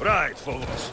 Right, follows.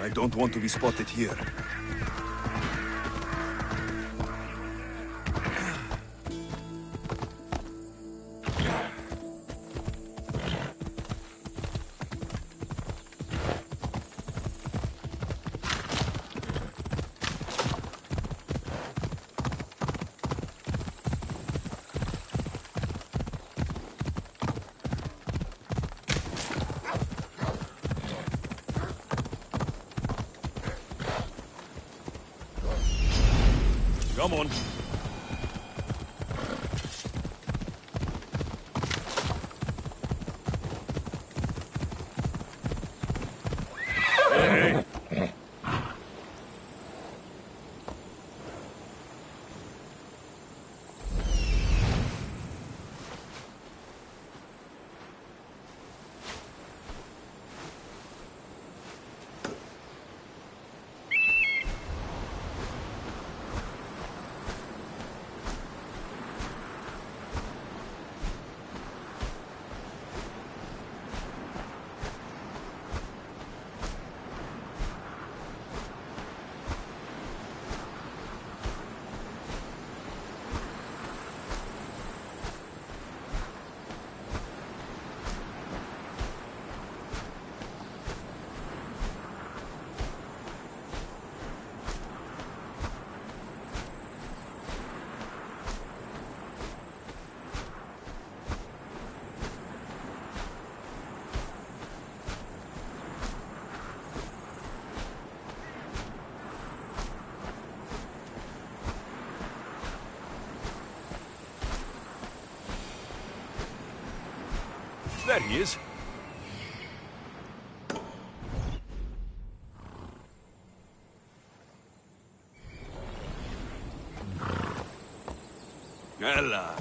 I don't want to be spotted here. Come on. Hey. There he is. Ella.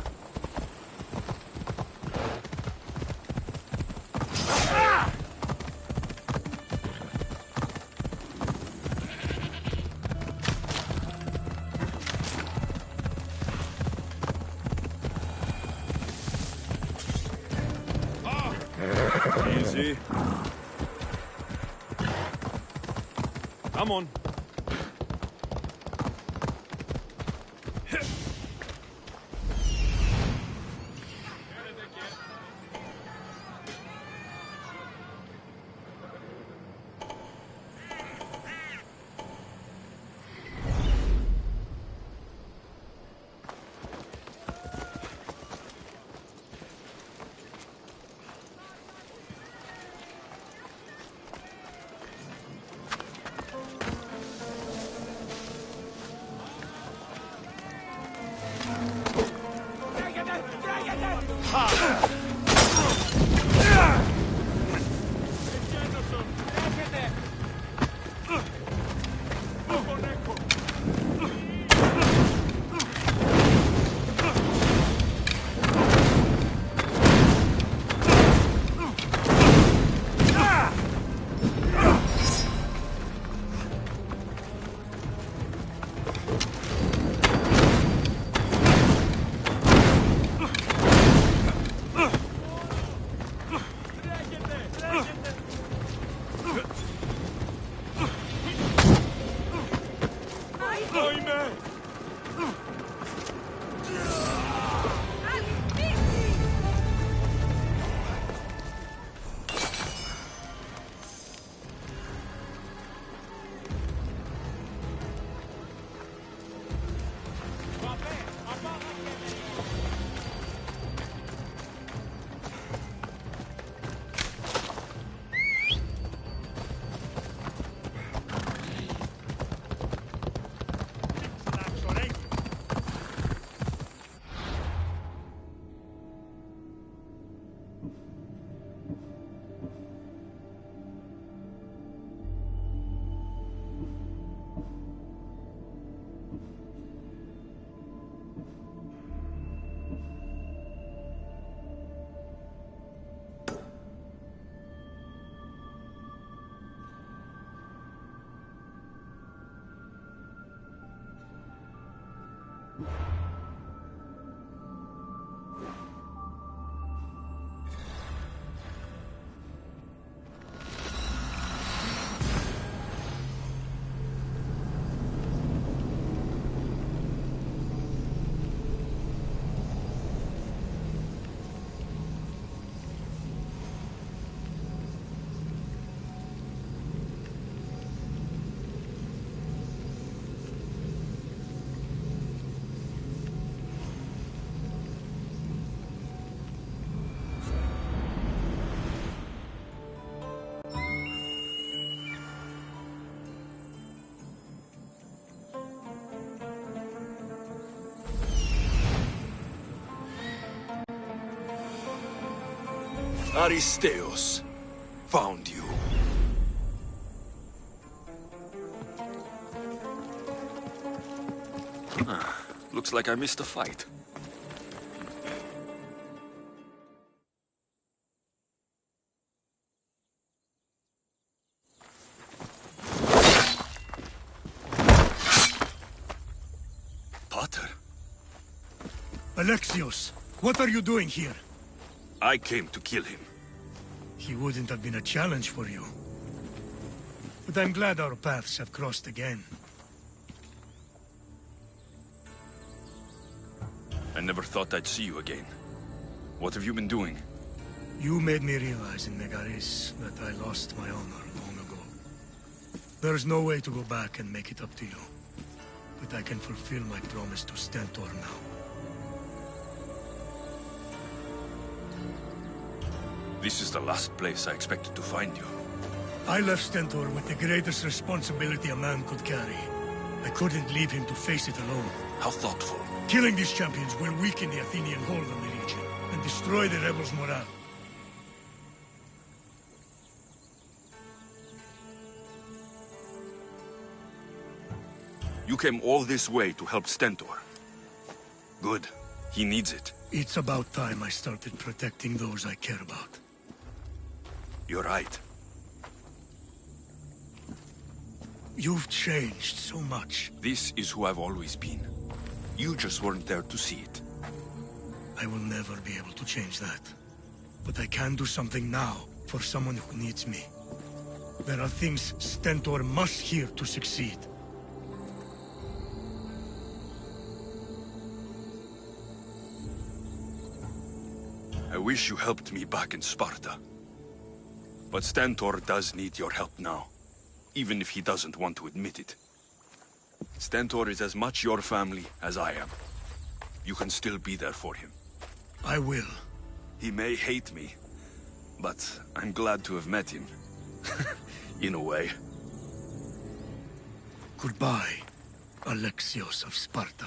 Easy. Come on. Aristeos found you. Looks like I missed a fight. Potter? Alexios, what are you doing here? I came to kill him. He wouldn't have been a challenge for you. But I'm glad our paths have crossed again. I never thought I'd see you again. What have you been doing? You made me realize in Megaris that I lost my honor long ago. There's no way to go back and make it up to you. But I can fulfill my promise to Stentor now. This is the last place I expected to find you. I left Stentor with the greatest responsibility a man could carry. I couldn't leave him to face it alone. How thoughtful. Killing these champions will weaken the Athenian hold on the region and destroy the rebels' morale. You came all this way to help Stentor. Good. He needs it. It's about time I started protecting those I care about. You're right. You've changed so much. This is who I've always been. You just weren't there to see it. I will never be able to change that. But I can do something now for someone who needs me. There are things Stentor must hear to succeed. I wish you helped me back in Sparta. But Stentor does need your help now, even if he doesn't want to admit it. Stentor is as much your family as I am. You can still be there for him. I will. He may hate me, but I'm glad to have met him. In a way. Goodbye, Alexios of Sparta.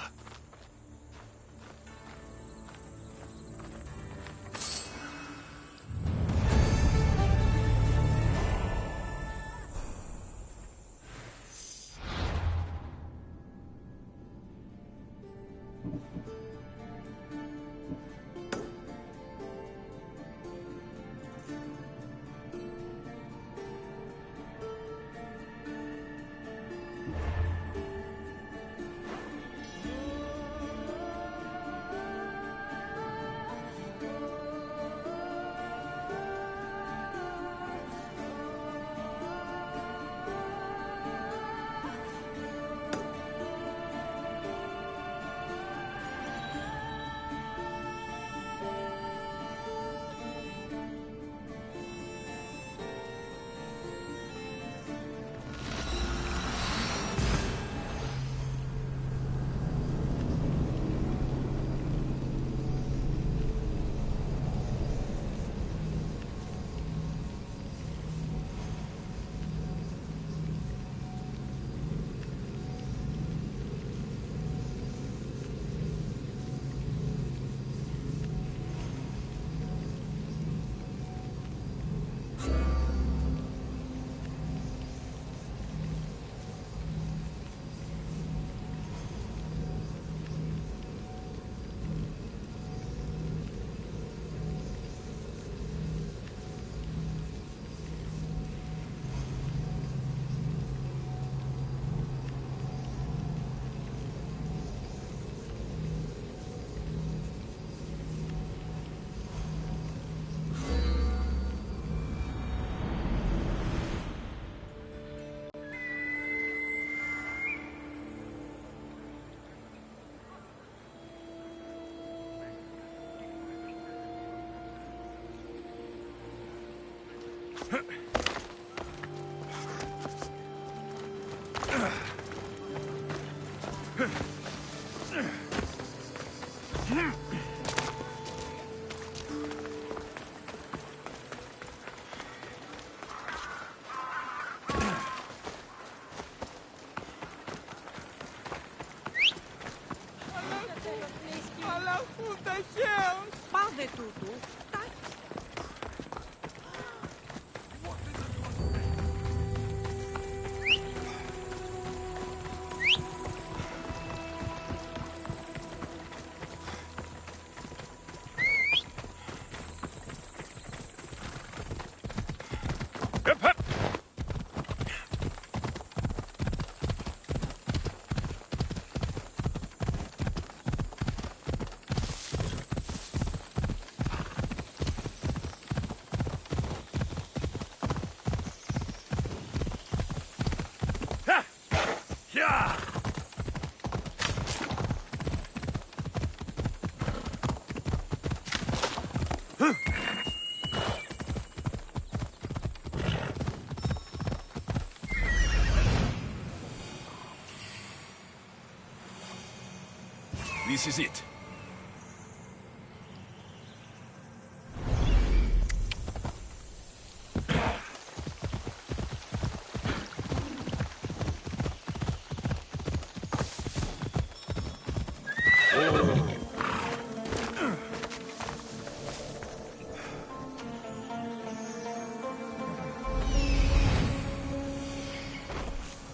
This is it.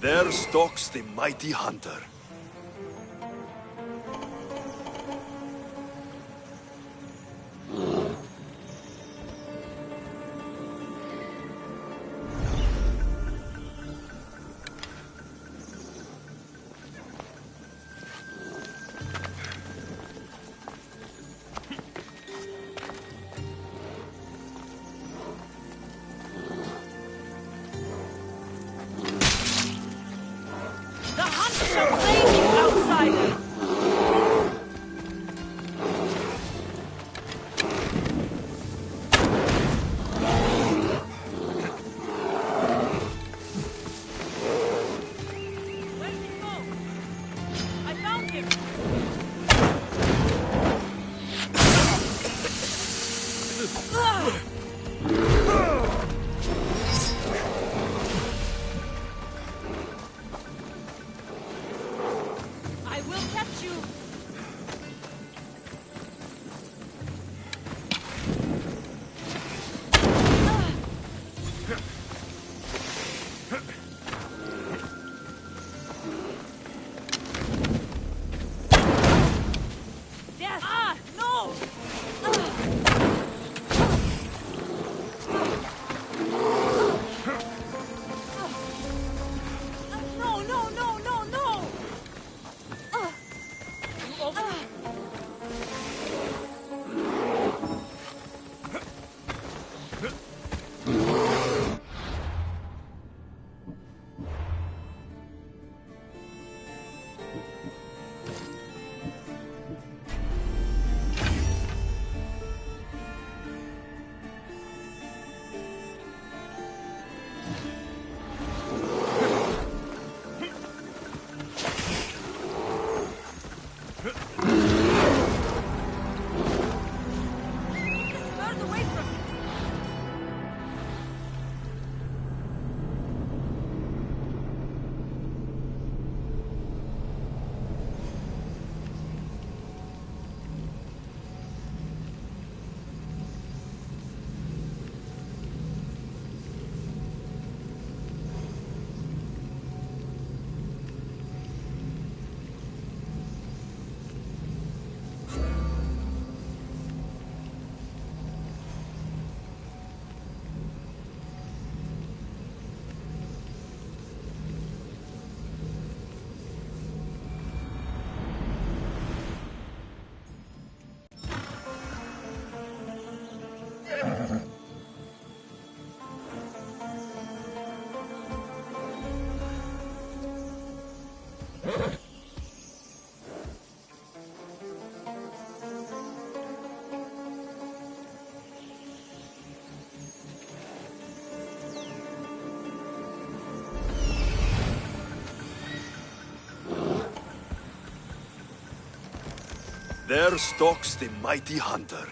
There stalks the mighty hunter. The hunt shall claim you, outsider! Where'd he go? I found him! I will catch you! Yes! Ah! No! No, no, no, no, no! You over... Bird away from me! There stalks the mighty hunter.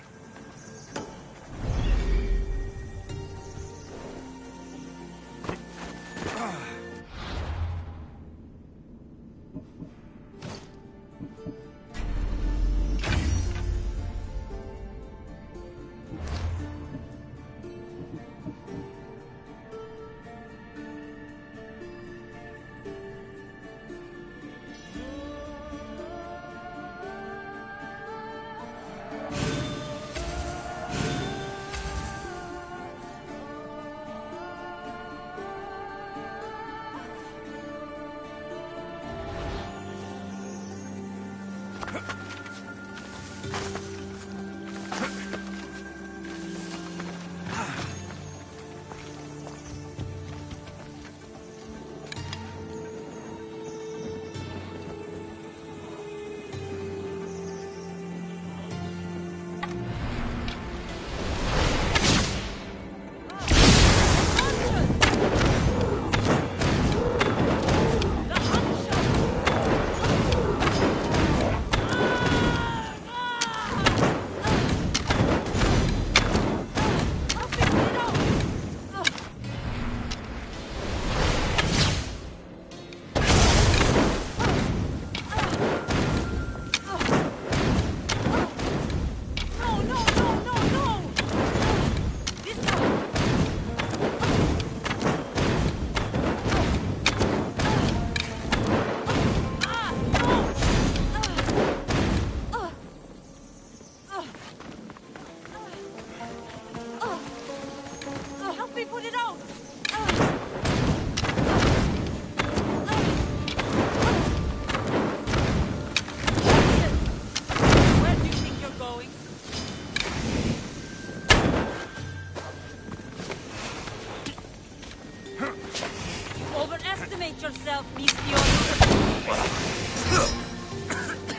Reanimate yourself, Mistio.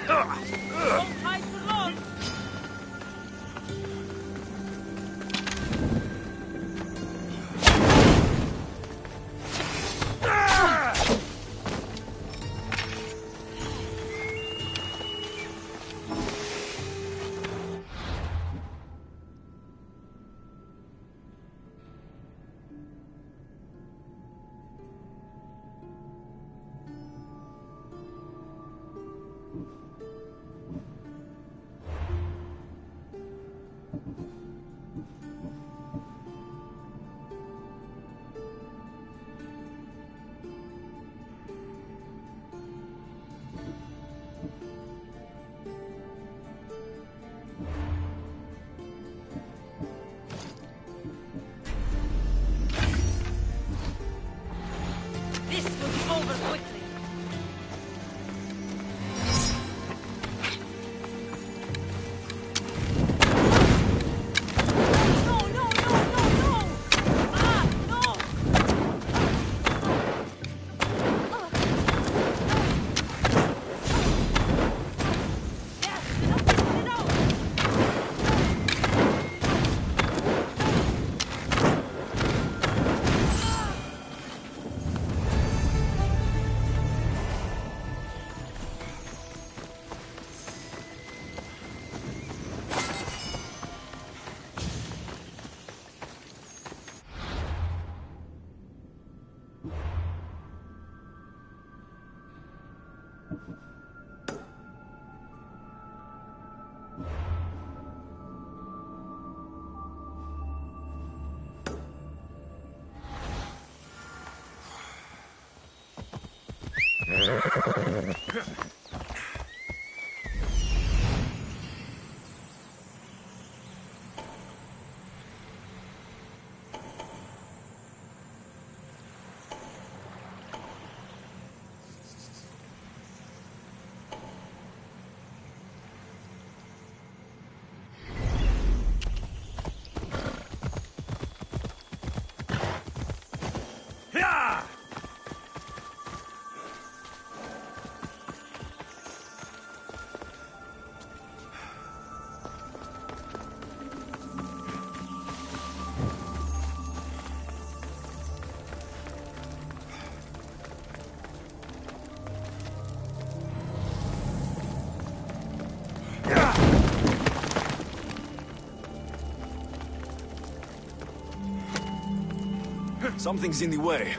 Don't hide for long. This will be over quickly. No, no, no, no, no! Ah, no! Yes, get it out! Something's in the way.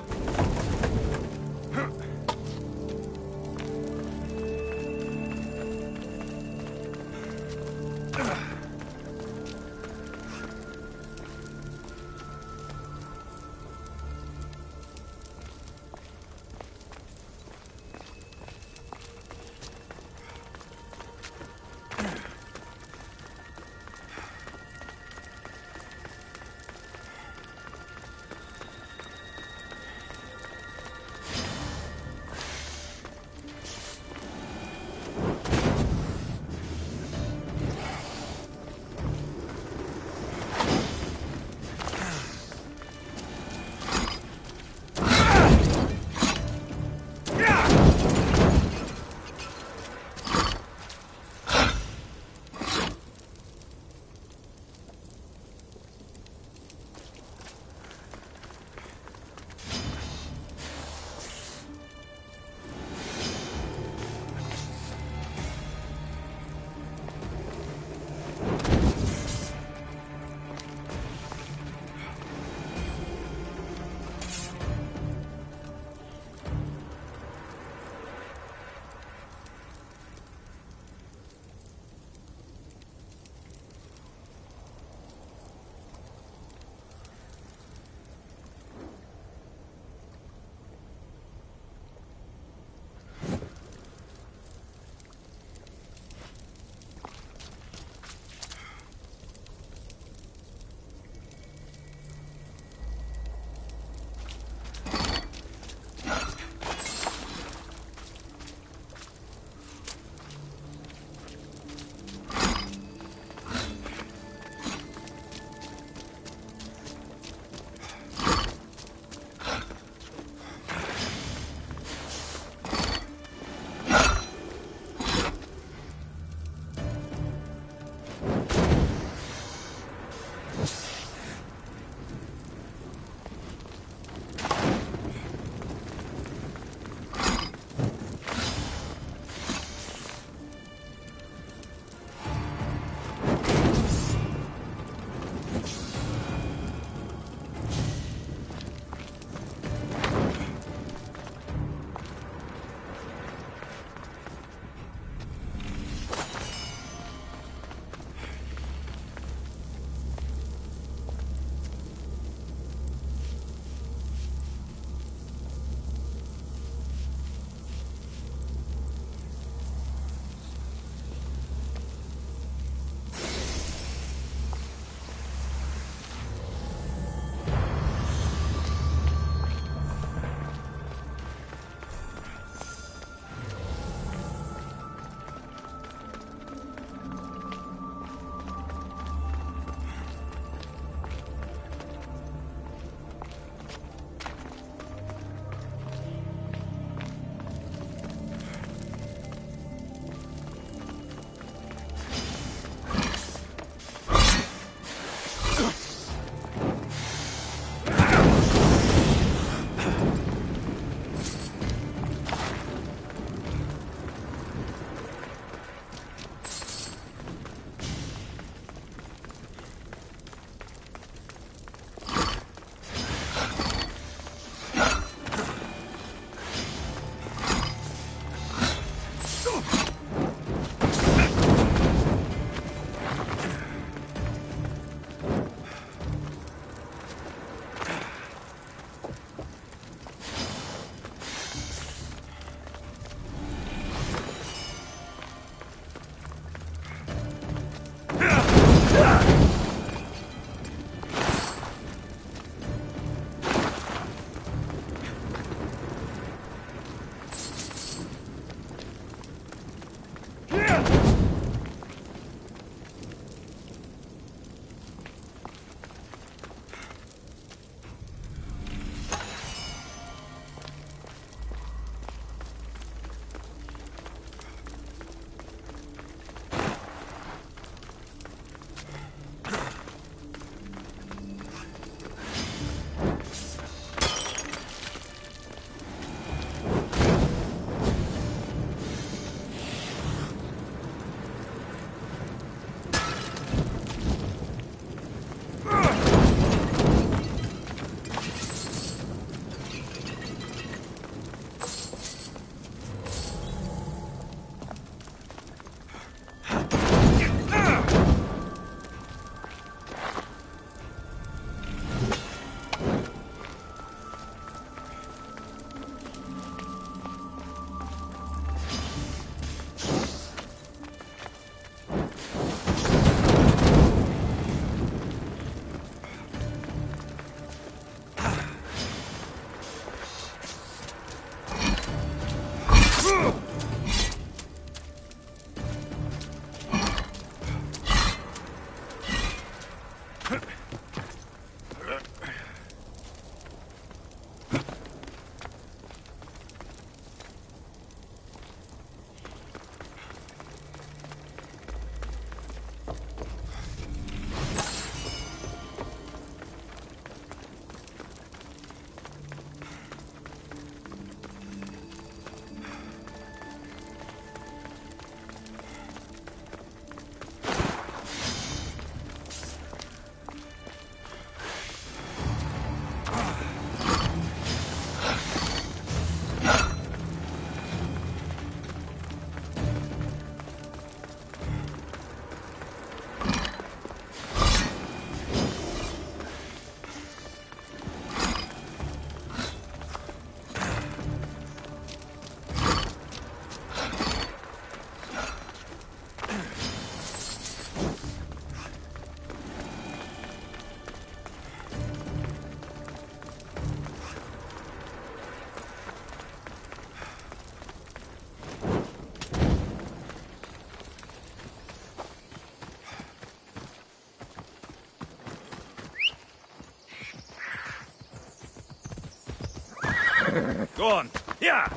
Go on. Yeah.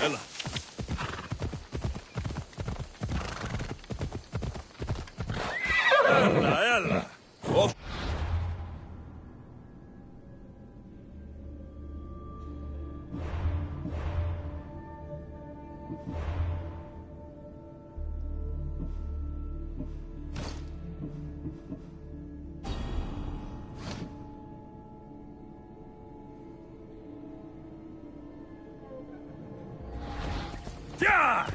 Ella. Ella. Off. Yeah!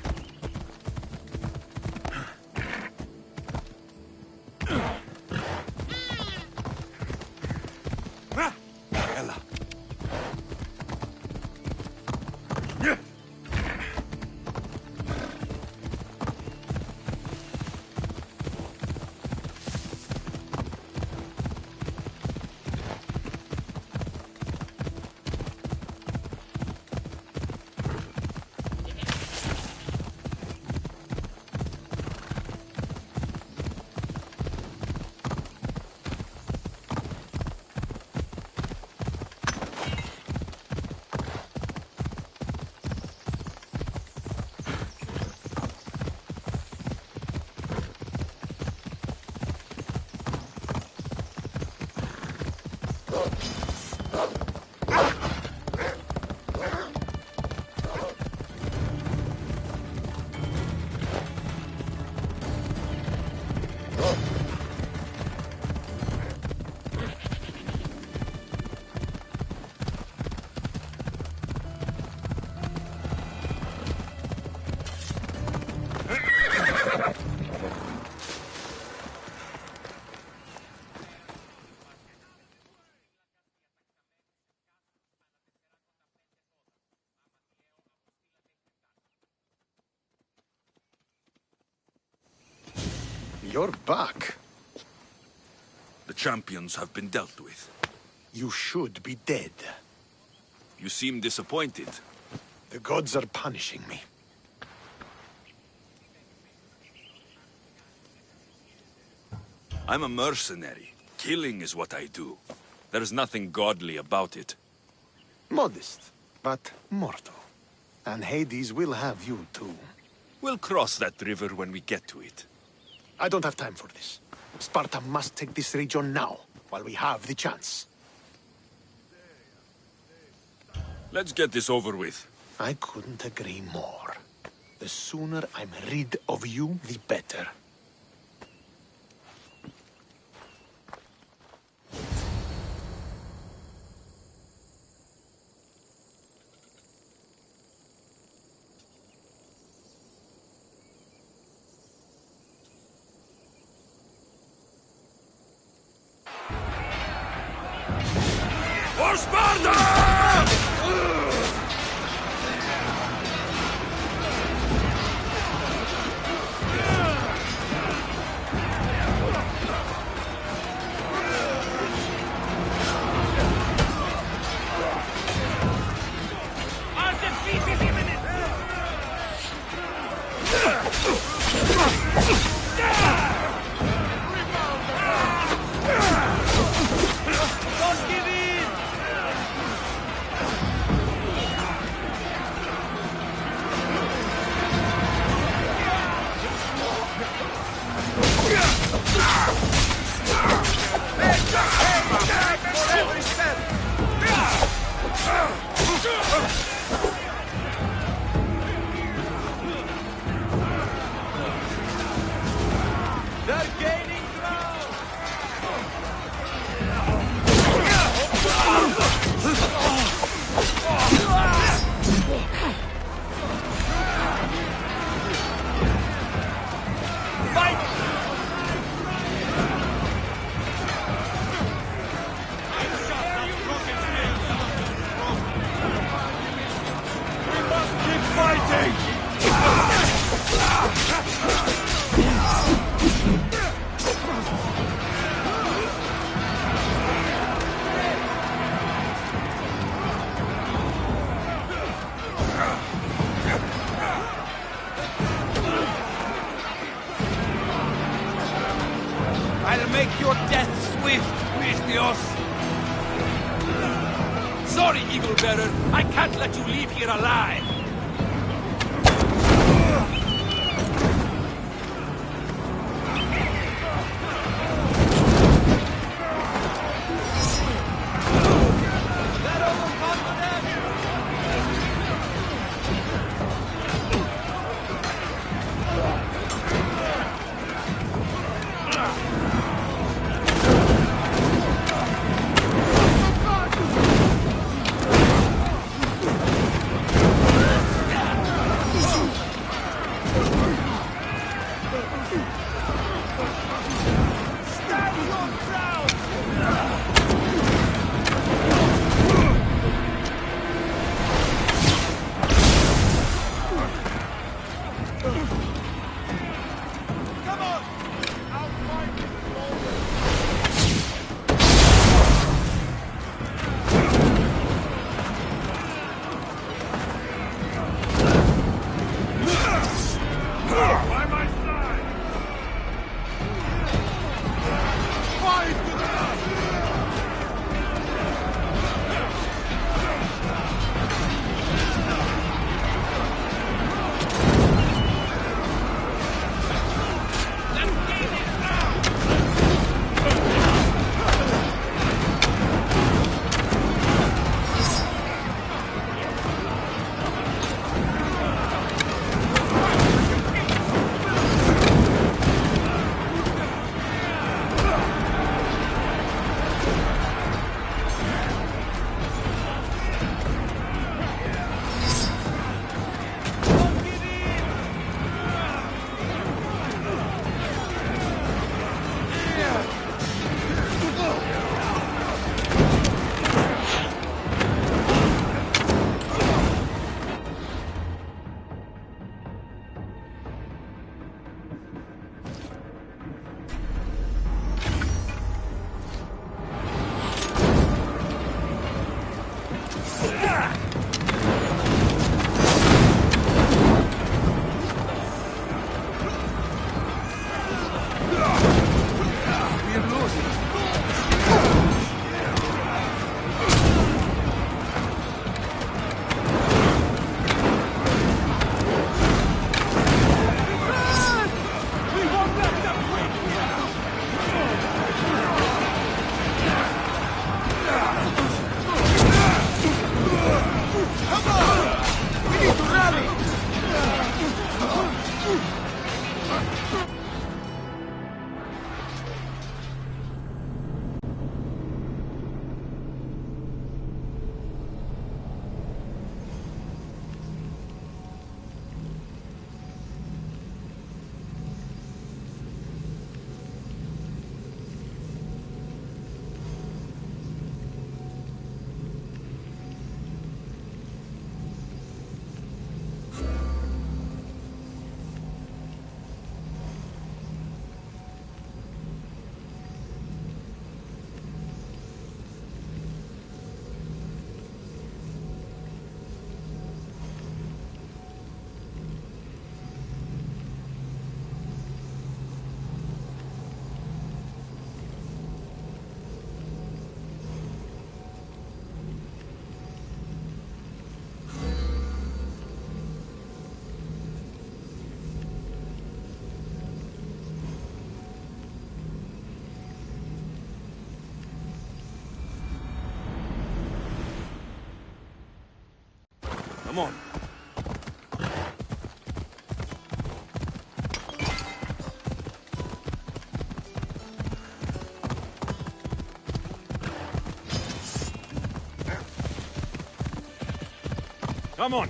Ella. Yeah. You're back. The champions have been dealt with. You should be dead. You seem disappointed. The gods are punishing me. I'm a mercenary. Killing is what I do. There's nothing godly about it. Modest, but mortal. And Hades will have you too. We'll cross that river when we get to it. I don't have time for this. Sparta must take this region now, while we have the chance. Let's get this over with. I couldn't agree more. The sooner I'm rid of you, the better. For Sparta! Our defeat is imminent! Don't give in! bestios! Sorry, Eagle Bearer. I can't let you leave here alive. Come on. Come on.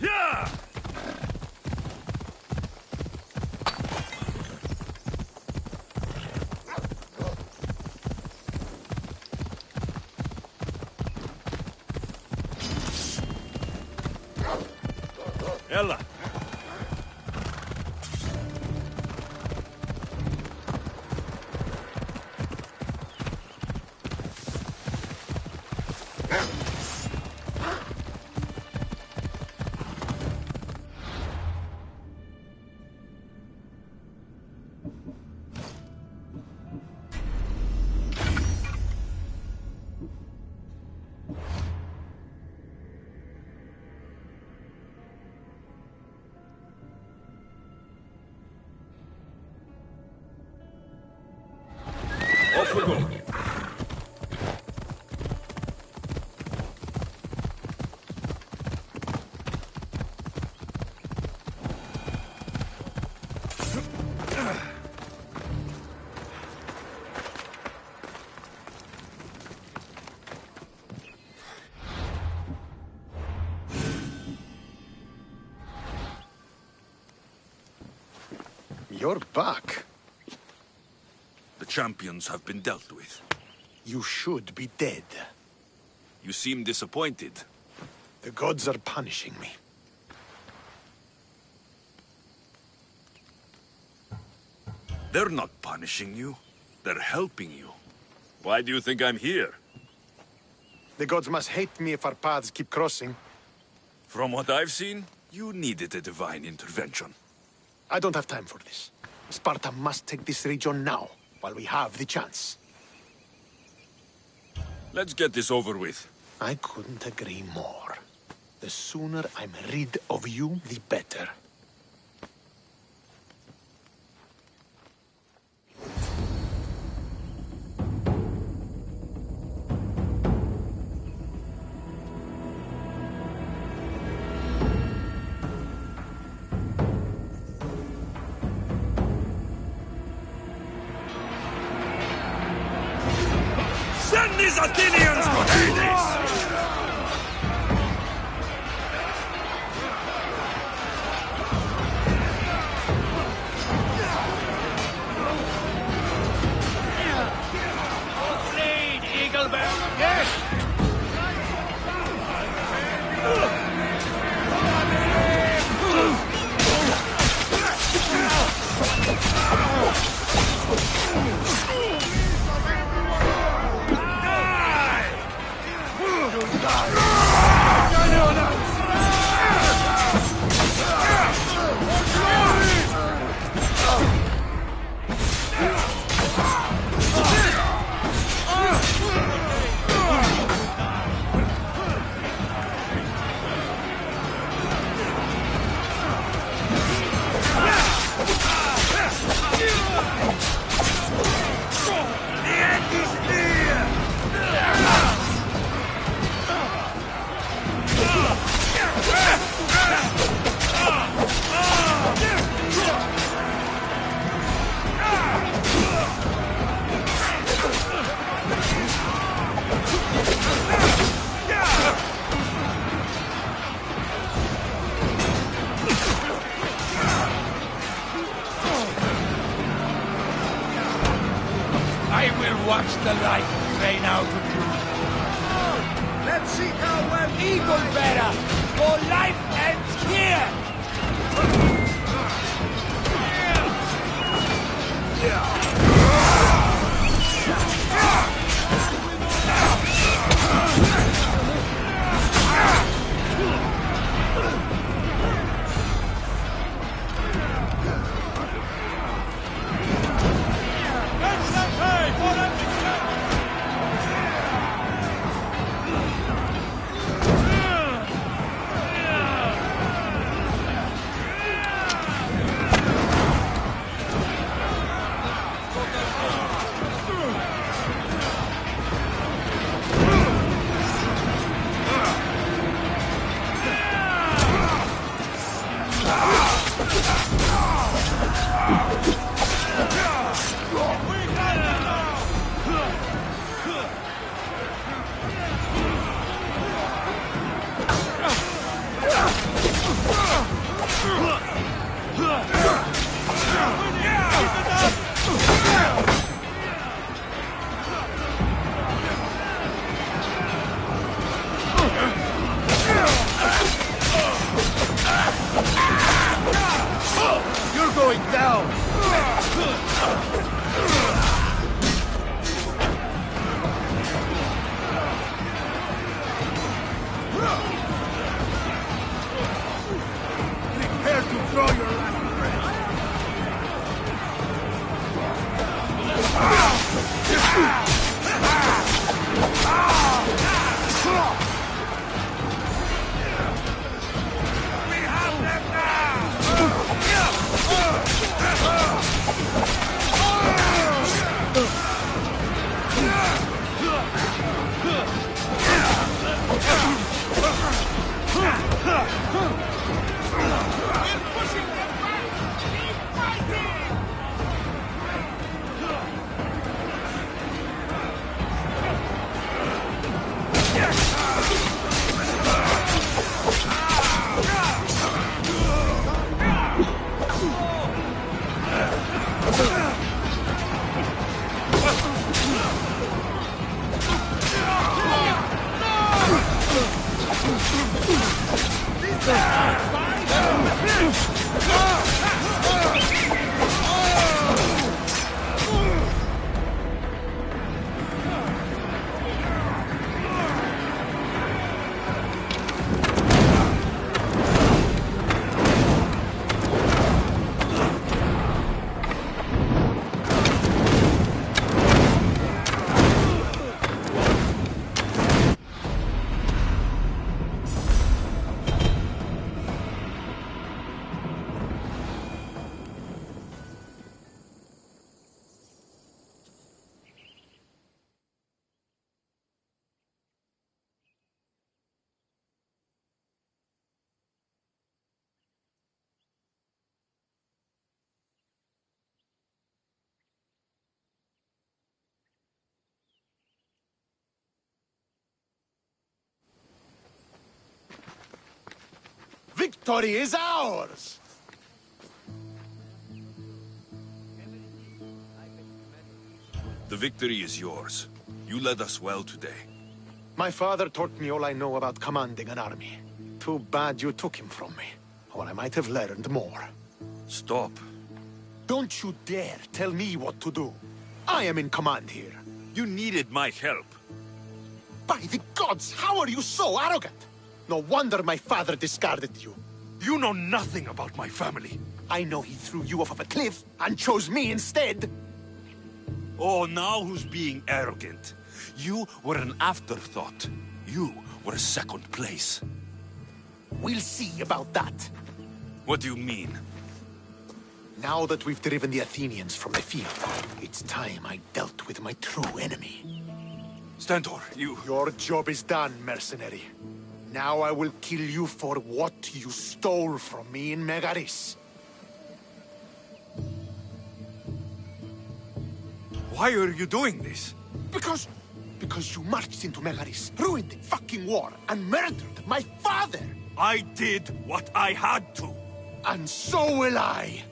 Yeah! Ella. forgo. You're back. The champions have been dealt with. You should be dead. You seem disappointed. The gods are punishing me. They're not punishing you. They're helping you. Why do you think I'm here? The gods must hate me if our paths keep crossing. From what I've seen, you needed a divine intervention. I don't have time for this. Sparta must take this region now, while we have the chance. Let's get this over with. I couldn't agree more. The sooner I'm rid of you, the better. Send these Athenians to Hades! Blade, Eaglebeard! Yes! I will watch the life drain out of you. Let's see how well Eagle bearer, your life ends here! You're going down! Prepare to draw your last breath! We have them now! victory is ours! The victory is yours. You led us well today. My father taught me all I know about commanding an army. Too bad you took him from me, or I might have learned more. Stop. Don't you dare tell me what to do. I am in command here. You needed my help. By the gods, how are you so arrogant? No wonder my father discarded you. You know nothing about my family. I know he threw you off of a cliff and chose me instead. Oh, now who's being arrogant? You were an afterthought. You were a second place. We'll see about that. What do you mean? Now that we've driven the Athenians from the field, it's time I dealt with my true enemy. Stentor, you... Your job is done, mercenary. Now I will kill you for what you stole from me in Megaris. Why are you doing this? Because you marched into Megaris, ruined the fucking war, and murdered my father! I did what I had to. And so will I!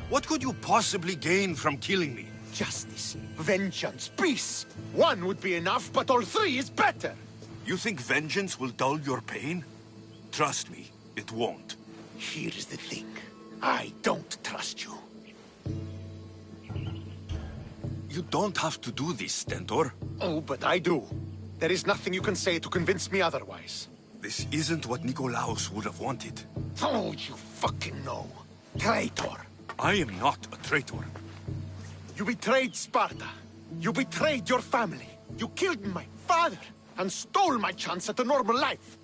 What could you possibly gain from killing me? Justice, vengeance, peace. One would be enough, but all three is better. You think vengeance will dull your pain? Trust me, it won't. Here's the thing. I don't trust you. You don't have to do this, Stentor. Oh, but I do. There is nothing you can say to convince me otherwise. This isn't what Nikolaos would have wanted. Oh, you fucking know. Traitor. I am not a traitor. You betrayed Sparta. You betrayed your family. You killed my father and stole my chance at a normal life.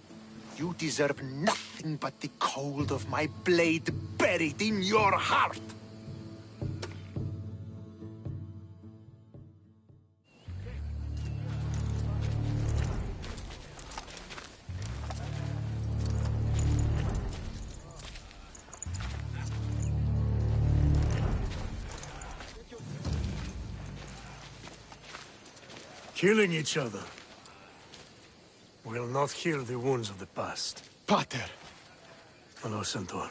You deserve nothing but the cold of my blade buried in your heart. Killing each other will not heal the wounds of the past. Pater. Hello, Centaur.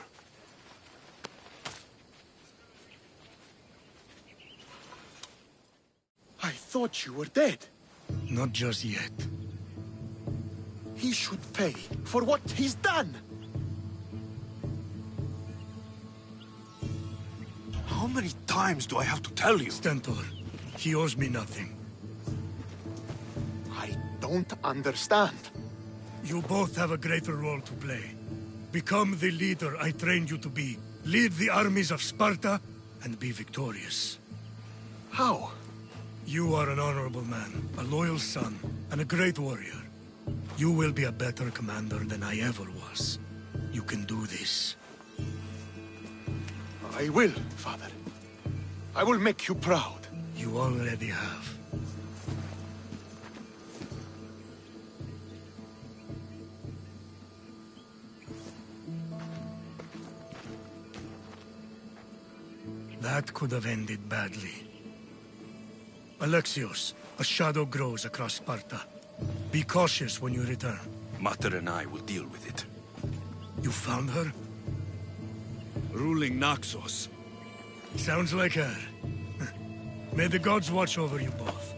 I thought you were dead. Not just yet. He should pay for what he's done. How many times do I have to tell you? Stentor, he owes me nothing. I don't understand. You both have a greater role to play. Become the leader I trained you to be. Lead the armies of Sparta and be victorious. How? You are an honorable man, a loyal son, and a great warrior. You will be a better commander than I ever was. You can do this. I will, Father. I will make you proud. You already have. That could have ended badly. Alexios, a shadow grows across Sparta. Be cautious when you return. Mater and I will deal with it. You found her? Ruling Naxos. Sounds like her. May the gods watch over you both.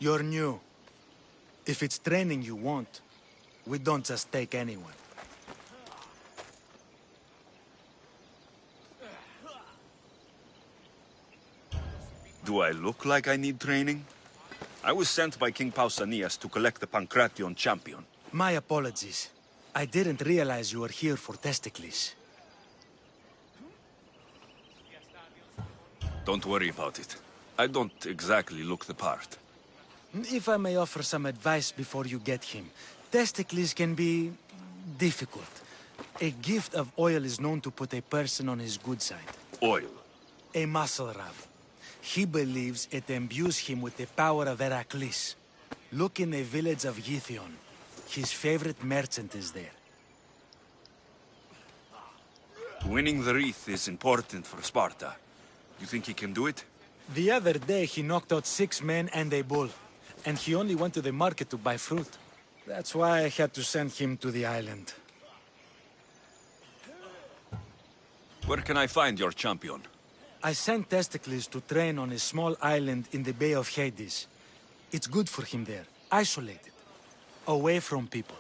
You're new. If it's training you want, we don't just take anyone. Do I look like I need training? I was sent by King Pausanias to collect the Pancration champion. My apologies. I didn't realize you were here for Testicles. Don't worry about it. I don't exactly look the part. If I may offer some advice before you get him, Testicles can be difficult. A gift of oil is known to put a person on his good side. Oil. A muscle rub. He believes it imbues him with the power of Heracles. Look in the village of Yithion. His favorite merchant is there. Winning the wreath is important for Sparta. You think he can do it? The other day he knocked out 6 men and a bull. And he only went to the market to buy fruit. That's why I had to send him to the island. Where can I find your champion? I sent Testicles to train on a small island in the Bay of Hades. It's good for him there, isolated, away from people.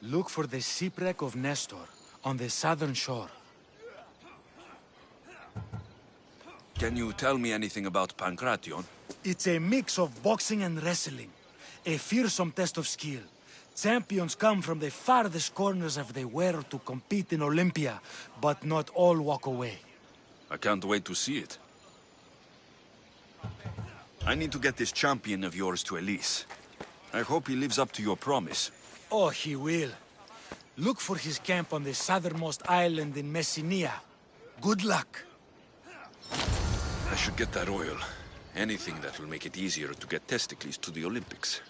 Look for the shipwreck of Nestor on the southern shore. Can you tell me anything about Pancration? It's a mix of boxing and wrestling. A fearsome test of skill. Champions come from the farthest corners of the world to compete in Olympia, but not all walk away. I can't wait to see it. I need to get this champion of yours to Elise. I hope he lives up to your promise. Oh, he will. Look for his camp on the southernmost island in Messenia. Good luck. I should get that oil. Anything that will make it easier to get Testicles to the Olympics.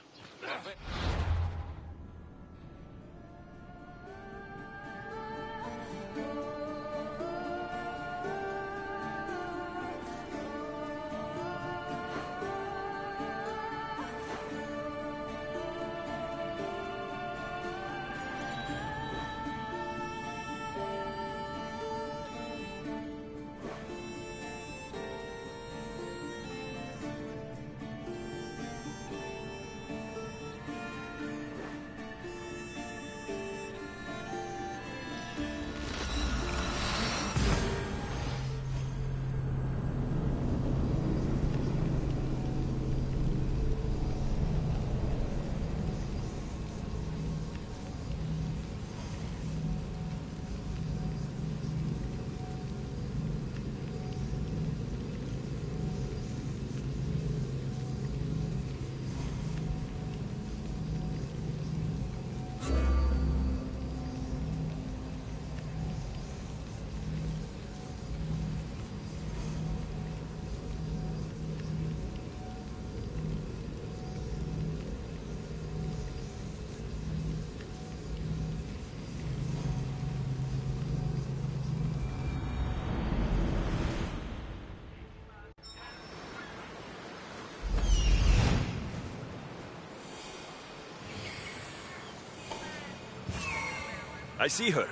I see her.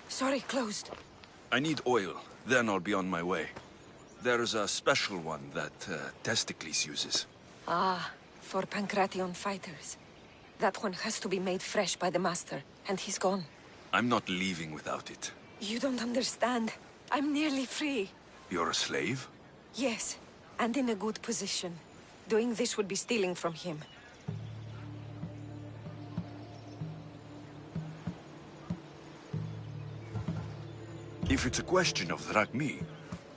Sorry, closed. I need oil. Then I'll be on my way. There's a special one that Testicles uses. Ah, for Pancration fighters. That one has to be made fresh by the master, and he's gone. I'm not leaving without it. You don't understand. I'm nearly free. You're a slave? Yes, and in a good position. Doing this would be stealing from him. If it's a question of drachmi,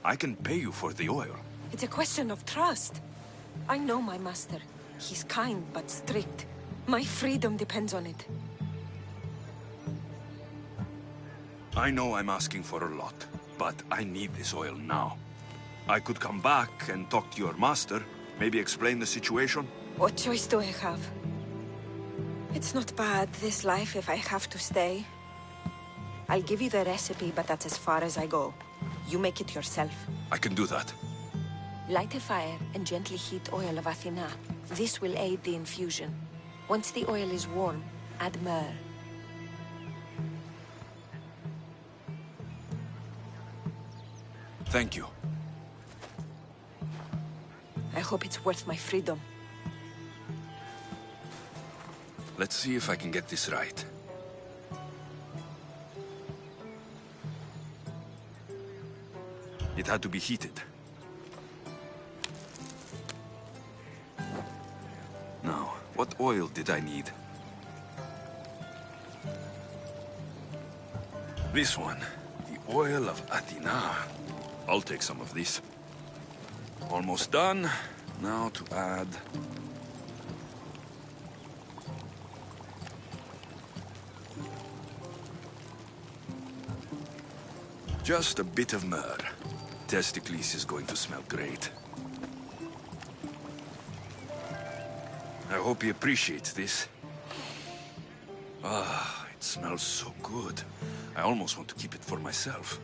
I can pay you for the oil. It's a question of trust. I know my master. He's kind but strict. My freedom depends on it. I know I'm asking for a lot, but I need this oil now. I could come back and talk to your master, maybe explain the situation. What choice do I have? It's not bad, this life, if I have to stay. I'll give you the recipe, but that's as far as I go. You make it yourself. I can do that. Light a fire and gently heat oil of Athena. This will aid the infusion. Once the oil is warm, add myrrh. Thank you. I hope it's worth my freedom. Let's see if I can get this right. It had to be heated. Now, what oil did I need? This one. The oil of Athena. I'll take some of this. Almost done. Now to add... just a bit of myrrh. Testicles is going to smell great. I hope he appreciates this. Ah, it smells so good. I almost want to keep it for myself.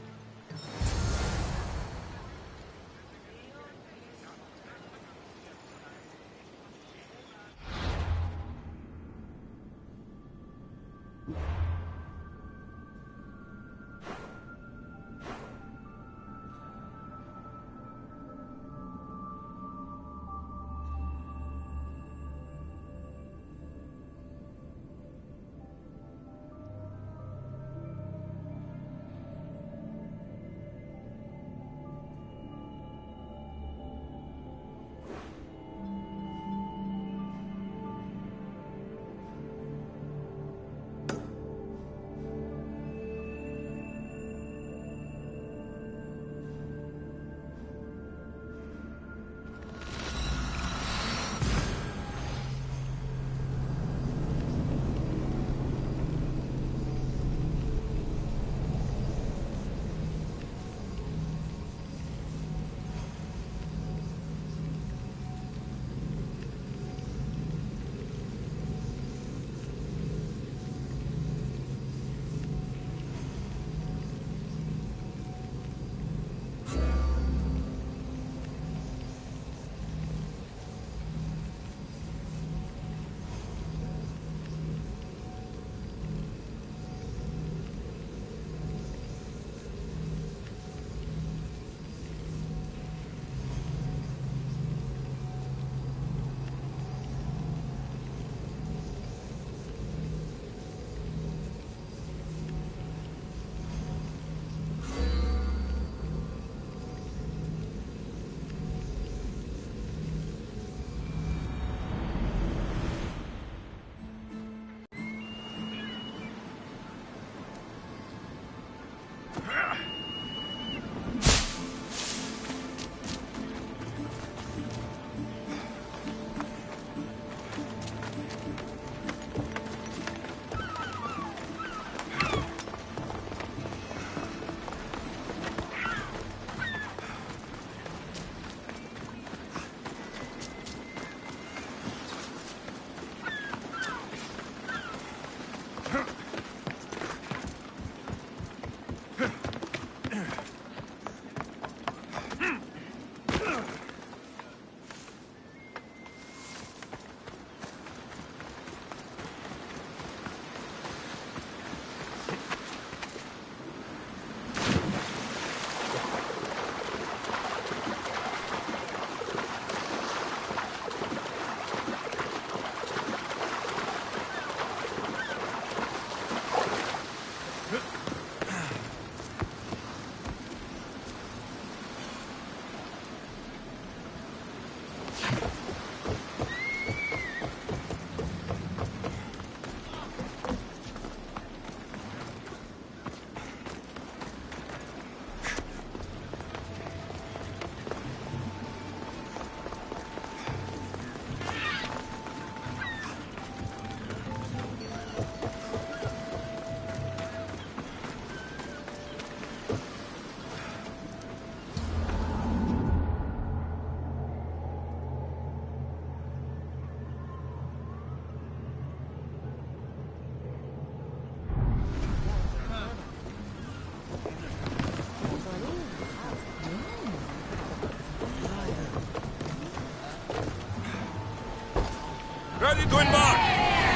Ready to embark!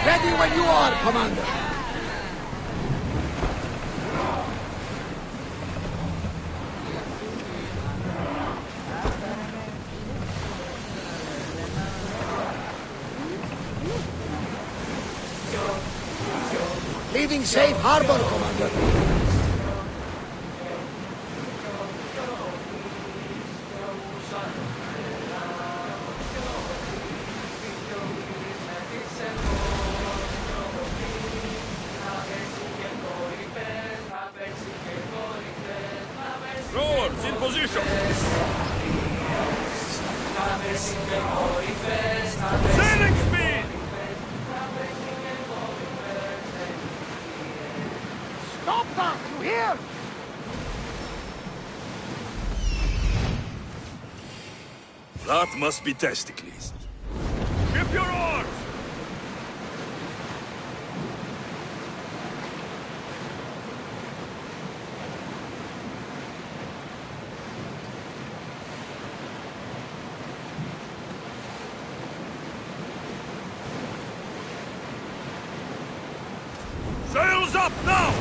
Ready when you are, Commander. Leaving safe harbor, Commander. Rowers in position! Sailing speed! Stop that, you hear? That must be Testicles. Ship your oars! Sails up now!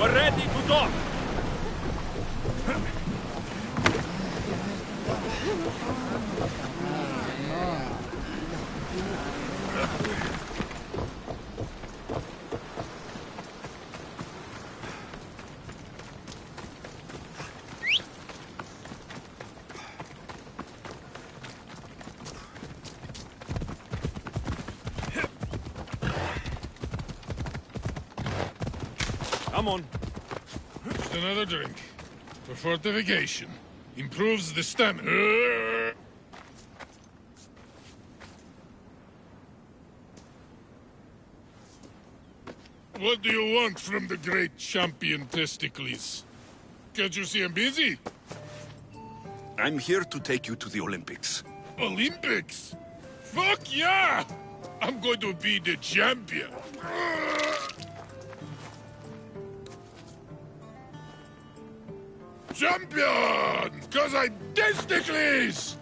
We're ready to dock. Come on. Just another drink. For fortification. Improves the stamina. What do you want from the great champion Testicles? Can't you see I'm busy? I'm here to take you to the Olympics. Olympics? Fuck yeah! I'm going to be the champion. Champion! Cause I'm Testicles!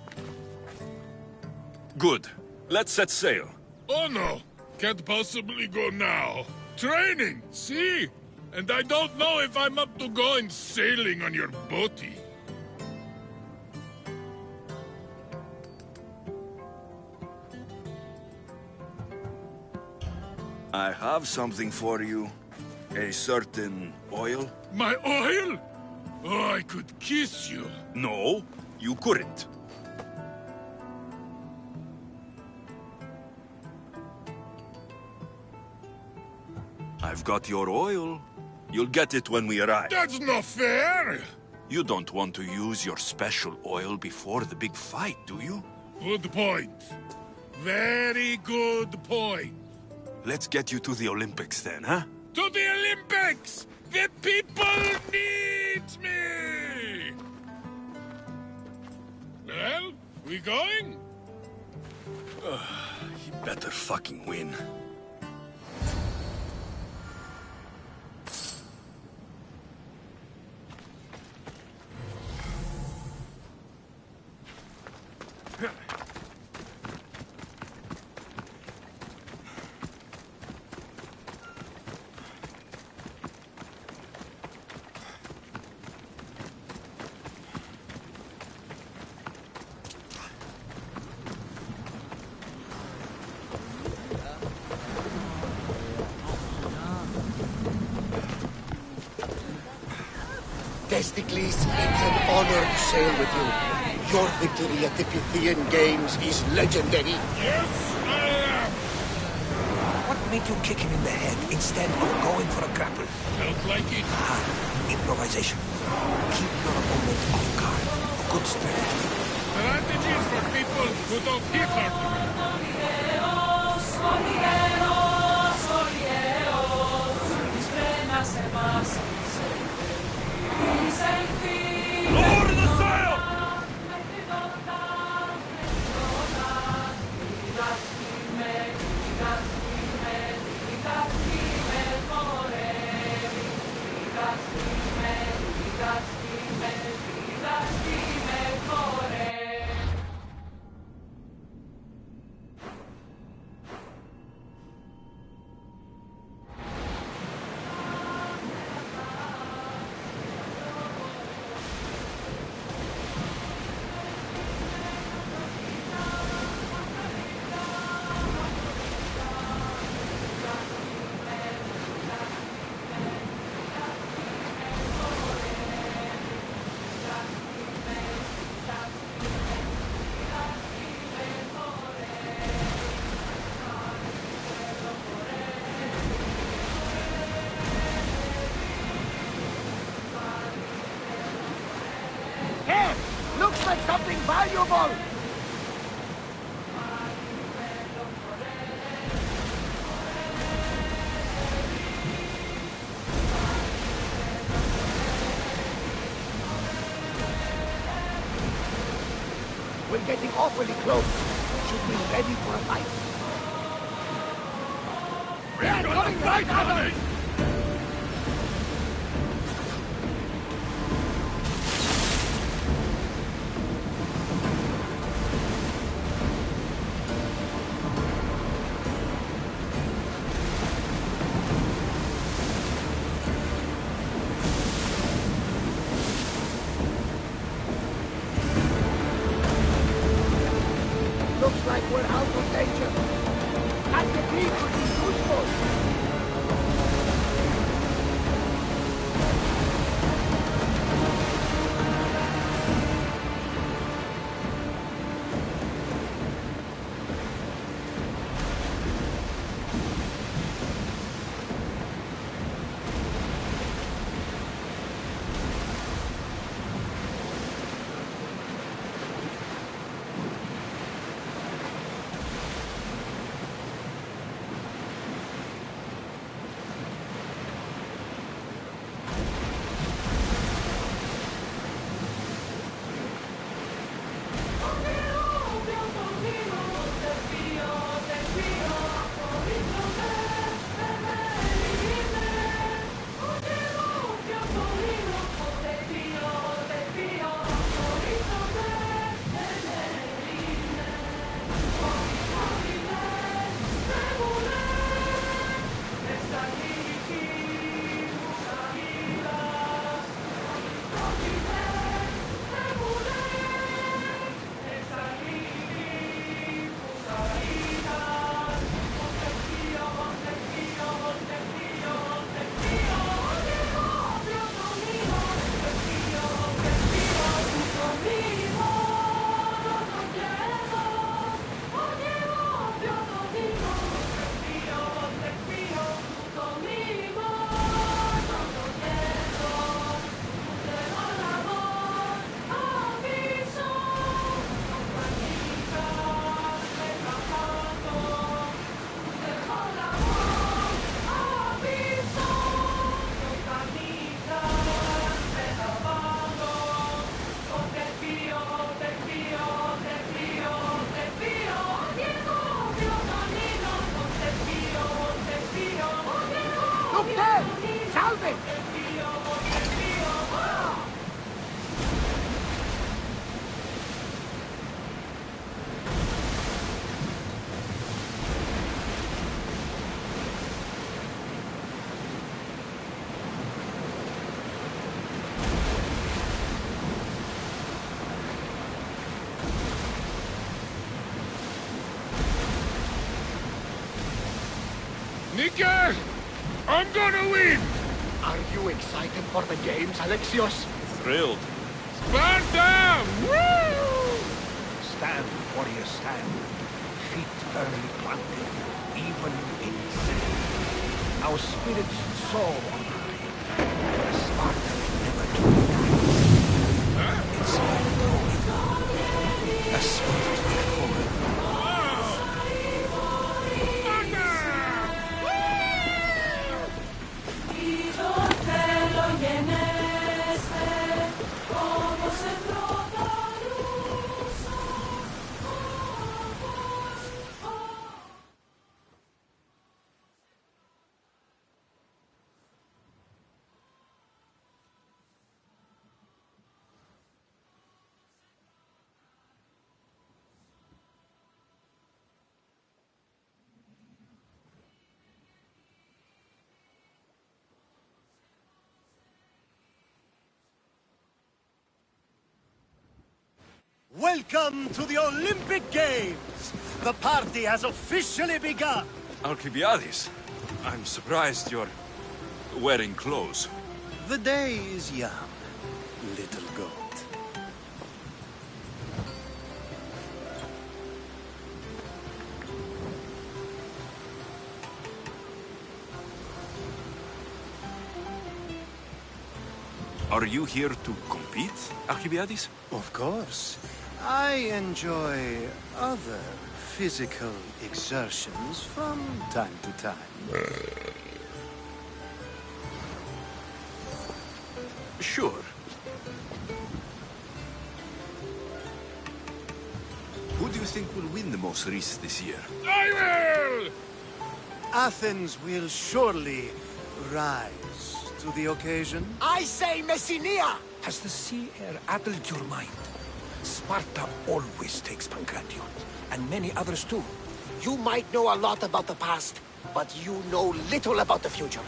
Good. Let's set sail. Oh no, can't possibly go now. Training, see? And I don't know if I'm up to going sailing on your boaty. I have something for you. A certain oil. My oil? Oh, I could kiss you. No, you couldn't. I've got your oil. You'll get it when we arrive. That's not fair! You don't want to use your special oil before the big fight, do you? Good point. Very good point. Let's get you to the Olympics then, huh? To the Olympics! The people need me! Well, we going? He better fucking win. Testicles, it's an honor to sail with you. Your victory at the Pythian Games is legendary. Yes, I am! What made you kick him in the head instead of going for a grapple? Felt like it. Improvisation. Keep your opponent off guard. A good strategy. Strategies for people who don't hit hard. Lower the sail! We're getting awfully close. Should be ready for a fight. We're gonna fight on it! Looks like we're out of danger. That technique could be useful. Look there! Salve! Nika! I'm gonna win! Are you excited for the games, Alexios? Thrilled. Sparta! Woo! Stand, warrior, stand. Feet firmly planted, even in sin. Our spirits soar on high, and the Spartan never truly dies. It's a Spartan core. Welcome to the Olympic Games! The party has officially begun! Alcibiades, I'm surprised you're wearing clothes. The day is young, little goat. Are you here to compete, Alcibiades? Of course. I enjoy other physical exertions from time to time. Sure. Who do you think will win the most race this year? I will! Athens will surely rise to the occasion. I say Messinia! Has the sea air addled your mind? Sparta always takes Pancration, and many others too. You might know a lot about the past, but you know little about the future.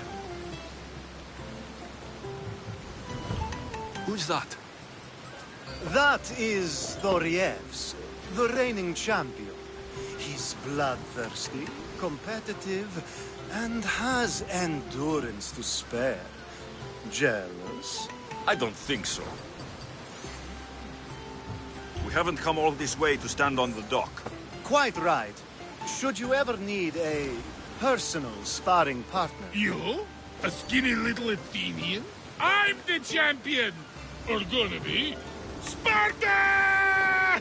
Who's that? That is Thorievs, the reigning champion. He's bloodthirsty, competitive, and has endurance to spare. Jealous? I don't think so. We haven't come all this way to stand on the dock. Quite right. Should you ever need a personal sparring partner? You? A skinny little Athenian? I'm the champion! Or gonna be. Sparta!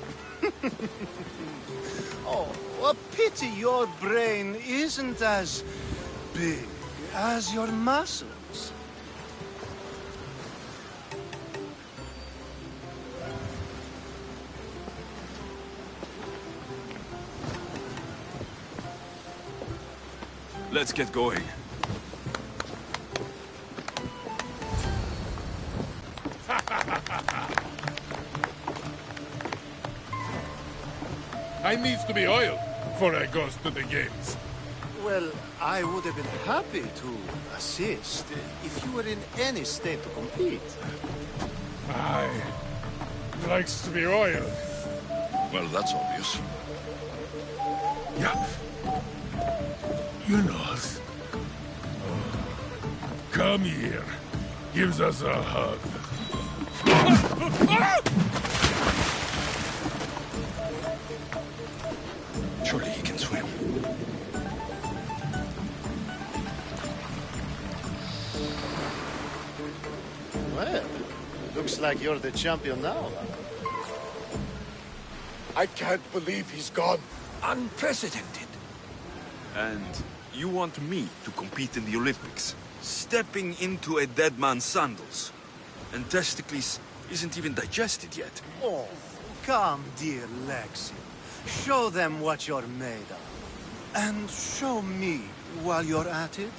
Oh, a pity your brain isn't as big as your muscles. Let's get going. I needs to be oiled before I goes to the games. Well, I would have been happy to assist if you were in any state to compete. Aye. Likes to be oiled. Well, that's obvious. Yeah. You know. Come here. Gives us a hug. Surely he can swim. Well, looks like you're the champion now. I can't believe he's gone. Unprecedented. And you want me to compete in the Olympics? Stepping into a dead man's sandals. And Testicles isn't even digested yet. Oh, come, dear Lexi. Show them what you're made of. And show me while you're at it.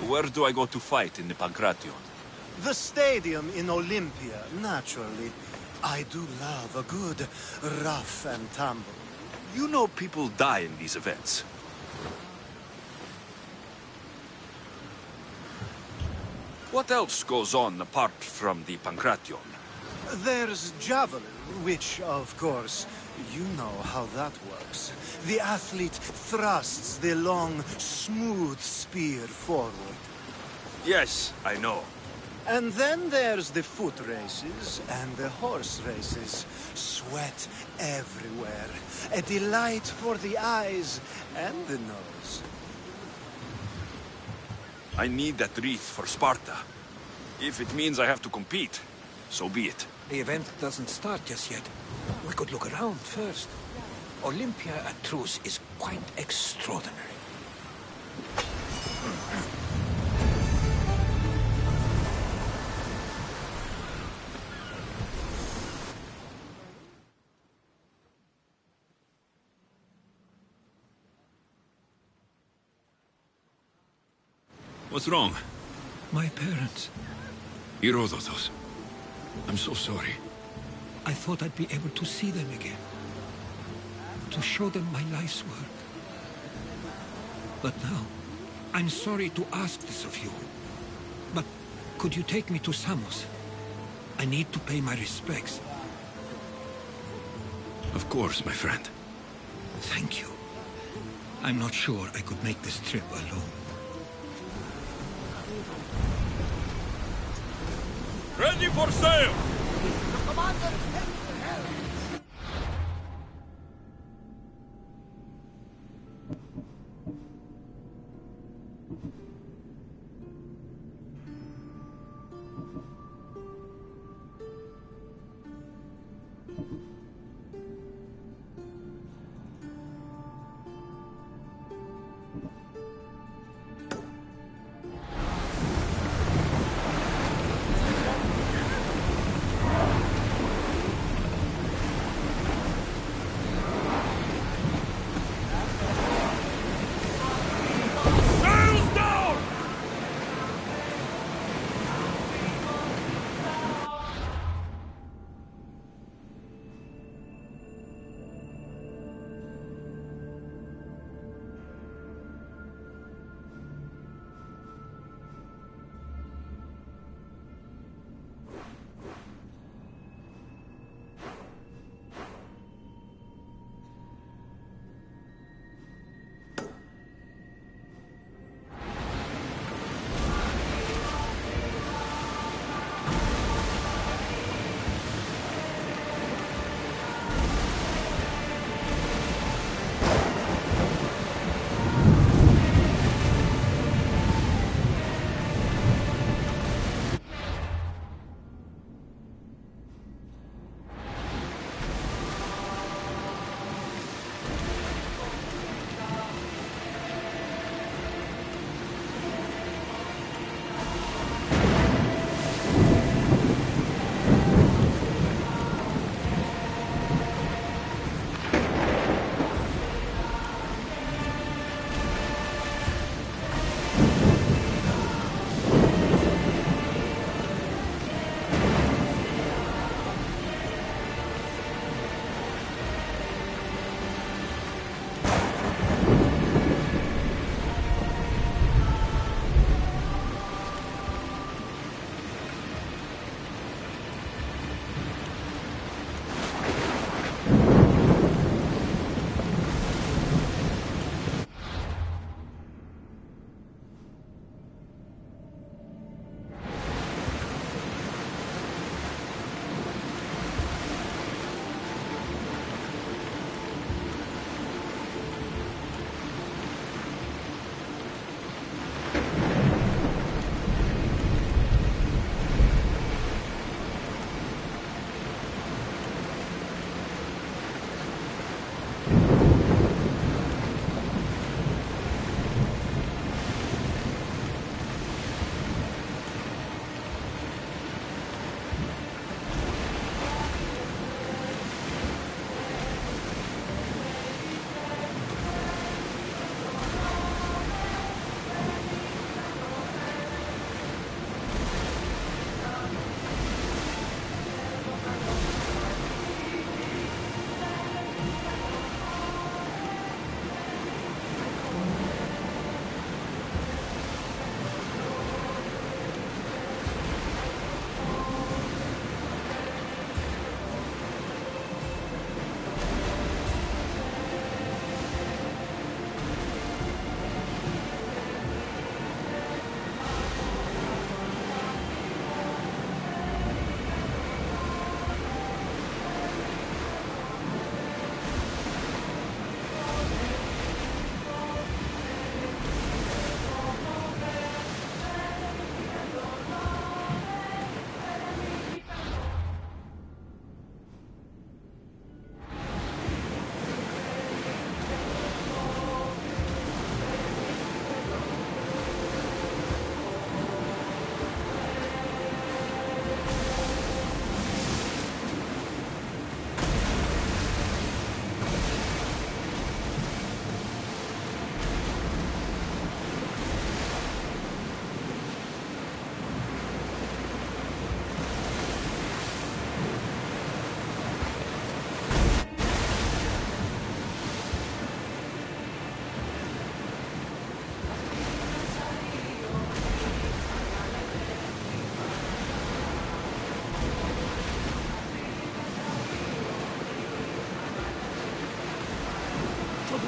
Where do I go to fight in the Pancration? The stadium in Olympia, naturally. I do love a good rough and tumble. You know people die in these events. What else goes on apart from the Pancration? There's javelin, which, of course, you know how that works. The athlete thrusts the long, smooth spear forward. Yes, I know. And then there's the foot races and the horse races. Sweat everywhere. A delight for the eyes and the nose. I need that wreath for Sparta. If it means I have to compete, so be it. The event doesn't start just yet. We could look around first. Olympia at truce is quite extraordinary. What's wrong? My parents. Herodotus. I'm so sorry. I thought I'd be able to see them again. To show them my life's work. But now, I'm sorry to ask this of you. But could you take me to Samos? I need to pay my respects. Of course, my friend. Thank you. I'm not sure I could make this trip alone. Ready for sail! Commander!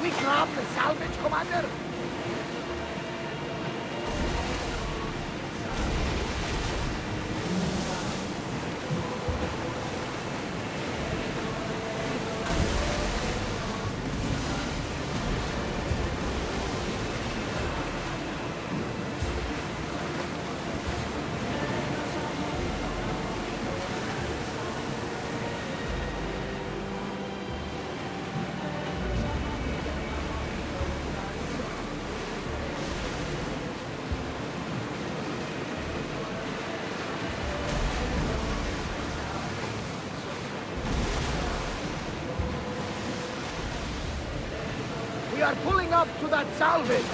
we grab the salvage, Commander? We are pulling up to that salvage!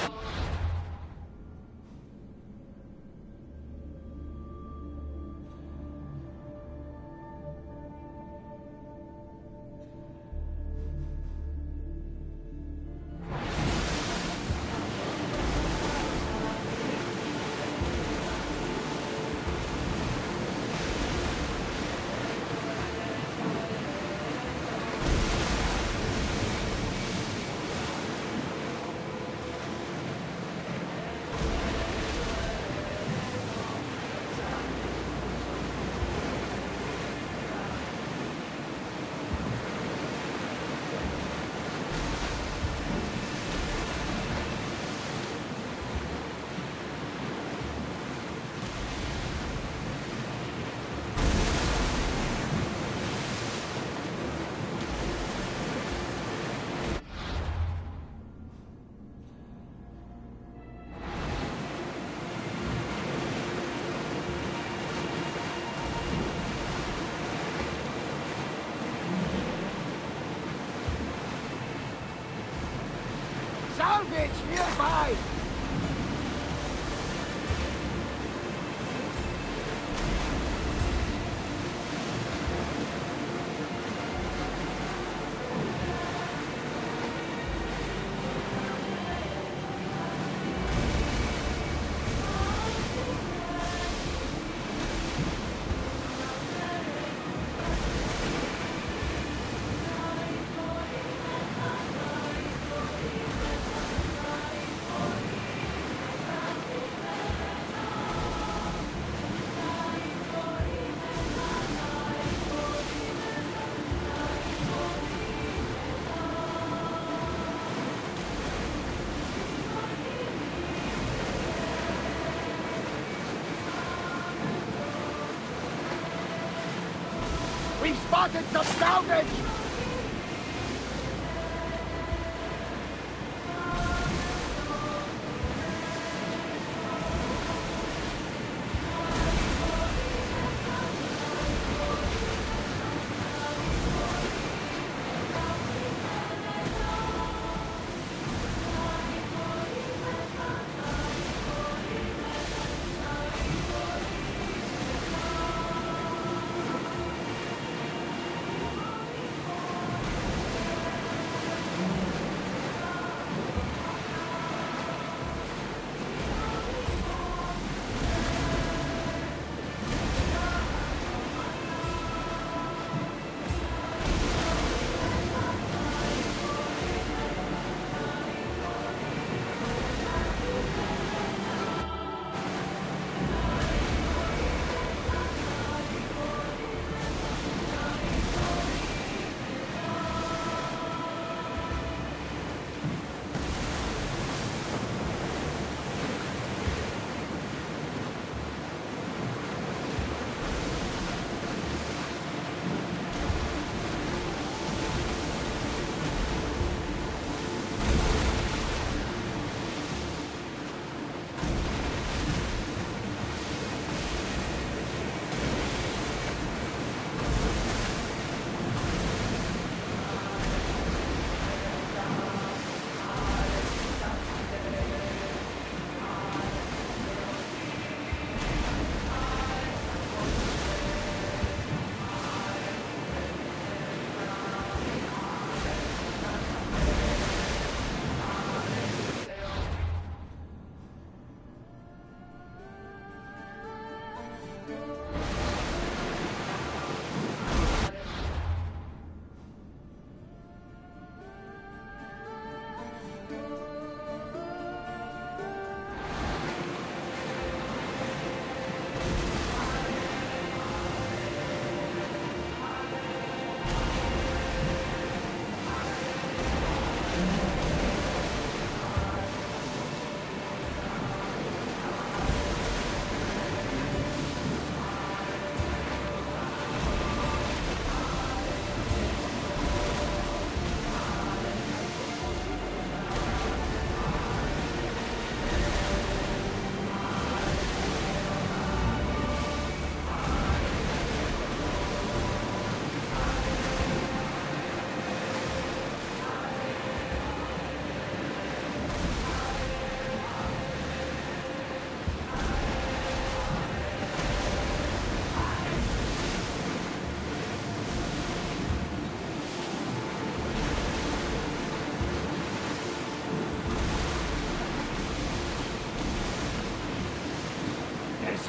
Salvage nearby! We spotted some salvage!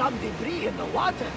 some debris in the water.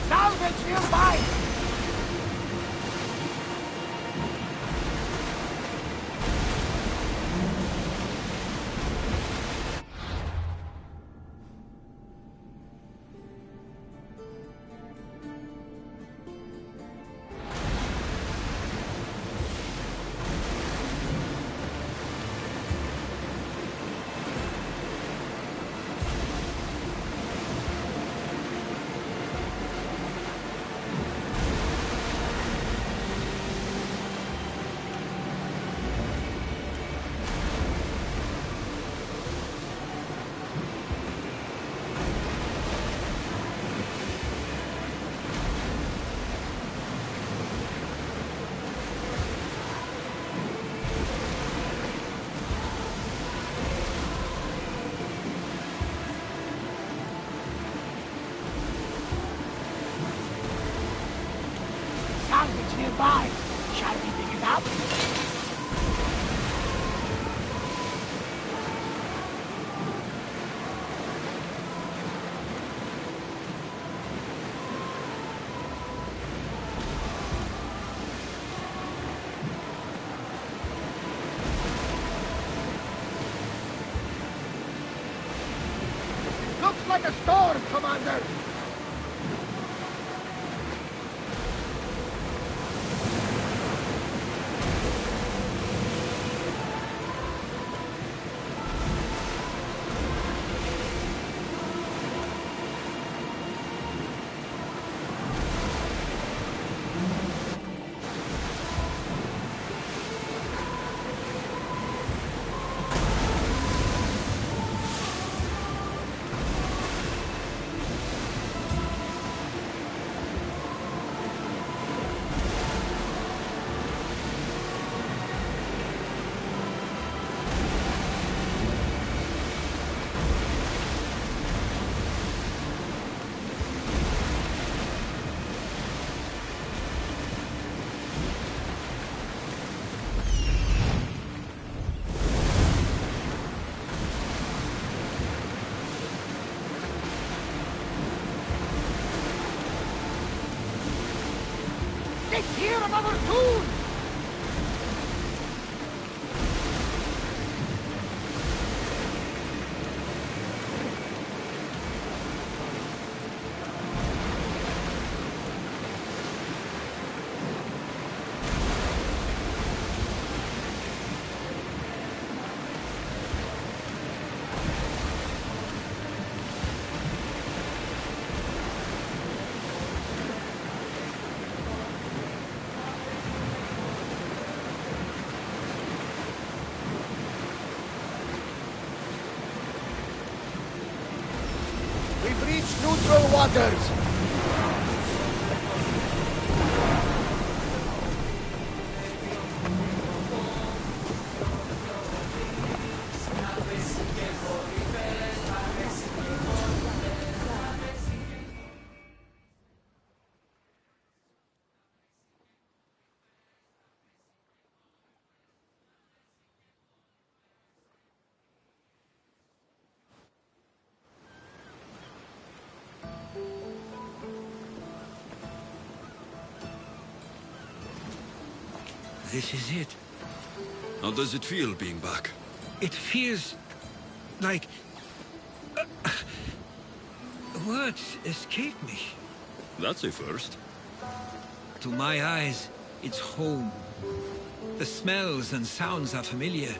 Salvage nearby! Salvage nearby. Shall we pick it up? Looks like a storm, Commander! Let's hear another tune! neutral waters! This is it. How does it feel being back? It feels like... words escape me. That's a first. To my eyes, it's home. The smells and sounds are familiar,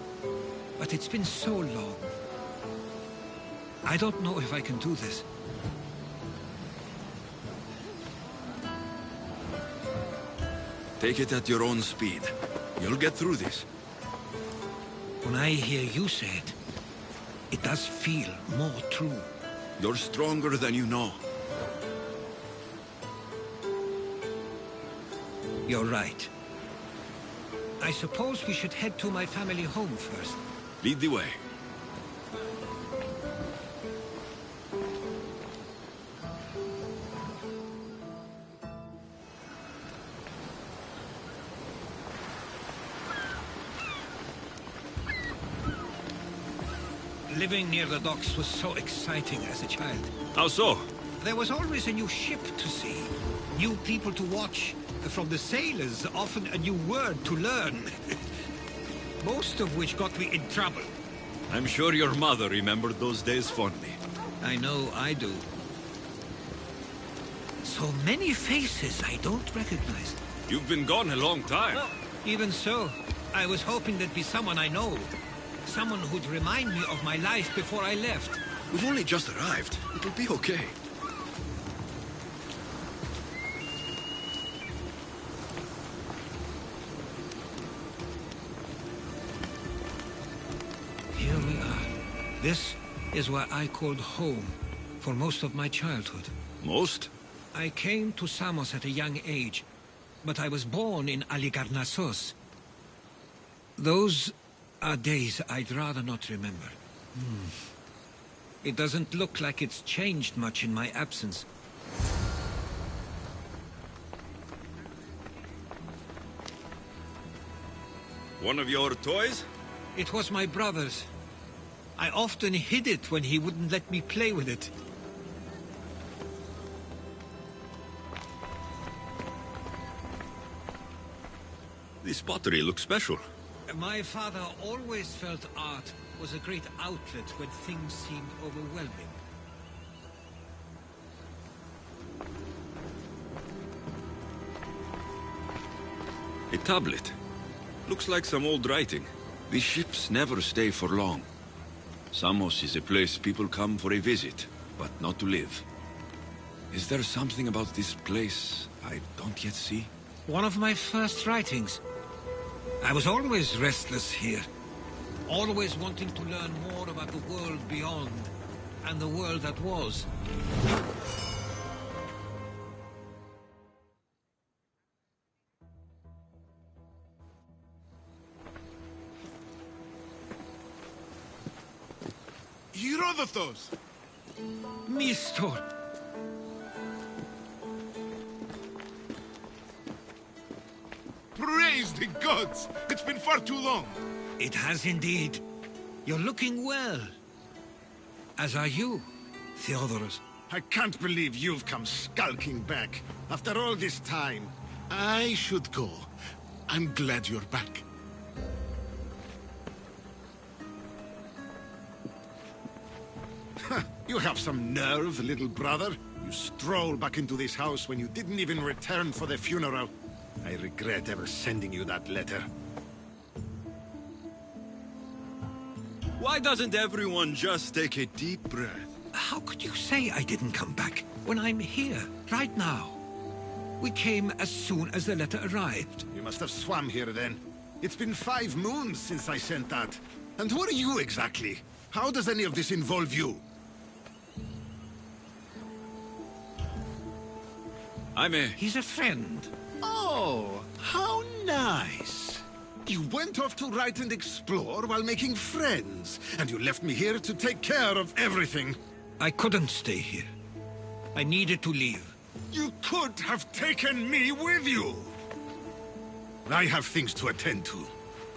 but it's been so long. I don't know if I can do this. Take it at your own speed. You'll get through this. When I hear you say it, it does feel more true. You're stronger than you know. You're right. I suppose we should head to my family home first. Lead the way. Living near the docks was so exciting as a child. How so? There was always a new ship to see, new people to watch. From the sailors, often a new word to learn. Most of which got me in trouble. I'm sure your mother remembered those days fondly. I know I do. So many faces I don't recognize. You've been gone a long time. Well, even so, I was hoping there'd be someone I know. Someone who'd remind me of my life before I left. We've only just arrived. It'll be okay. Here we are. This is where I called home for most of my childhood. Most? I came to Samos at a young age, but I was born in Aligarnassos. Those are days I'd rather not remember. It doesn't look like it's changed much in my absence. One of your toys? It was my brother's. I often hid it when he wouldn't let me play with it. This pottery looks special. My father always felt art was a great outlet when things seemed overwhelming. A tablet. Looks like some old writing. These ships never stay for long. Samos is a place people come for a visit, but not to live. Is there something about this place I don't yet see? One of my first writings. I was always restless here. Always wanting to learn more about the world beyond, and the world that was. Herodotus! Mistor! Praise the gods! It's been far too long. It has indeed. You're looking well. As are you, Theodorus. I can't believe you've come skulking back. After all this time, I should go. I'm glad you're back. You have some nerve, little brother. You stroll back into this house when you didn't even return for the funeral. I regret ever sending you that letter. Why doesn't everyone just take a deep breath? How could you say I didn't come back when I'm here, right now? We came as soon as the letter arrived. You must have swam here then. It's been 5 moons since I sent that. And who are you exactly? How does any of this involve you? He's a friend. Oh, how nice. You went off to write and explore while making friends, and you left me here to take care of everything. I couldn't stay here. I needed to leave. You could have taken me with you. I have things to attend to.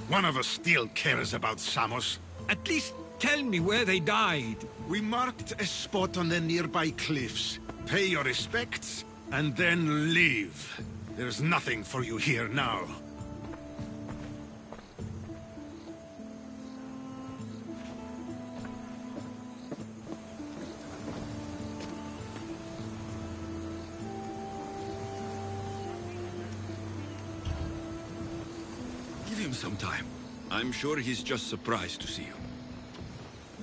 One of us still cares about Samos. At least tell me where they died. We marked a spot on the nearby cliffs. Pay your respects, and then leave. There's nothing for you here now. Give him some time. I'm sure he's just surprised to see you.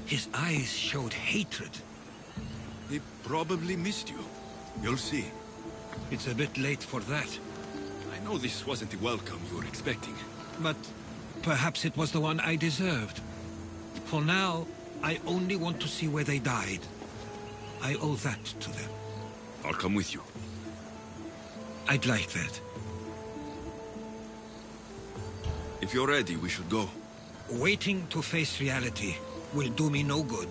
His eyes showed hatred. He probably missed you. You'll see. It's a bit late for that. I know this wasn't the welcome you were expecting. But perhaps it was the one I deserved. For now, I only want to see where they died. I owe that to them. I'll come with you. I'd like that. If you're ready, we should go. Waiting to face reality will do me no good.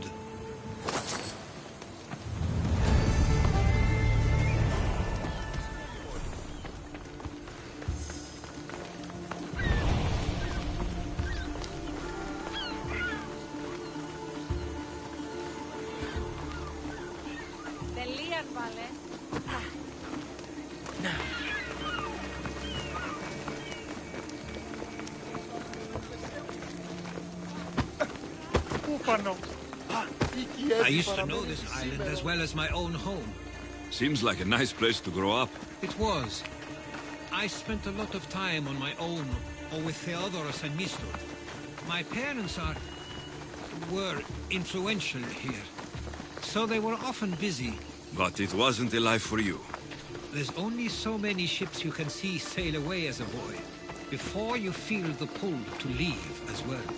I used to know this island as well as my own home. Seems like a nice place to grow up. It was. I spent a lot of time on my own, or with Theodoros and Mistor. My parents were influential here, so they were often busy. But it wasn't a life for you. There's only so many ships you can see sail away as a boy, before you feel the pull to leave as well.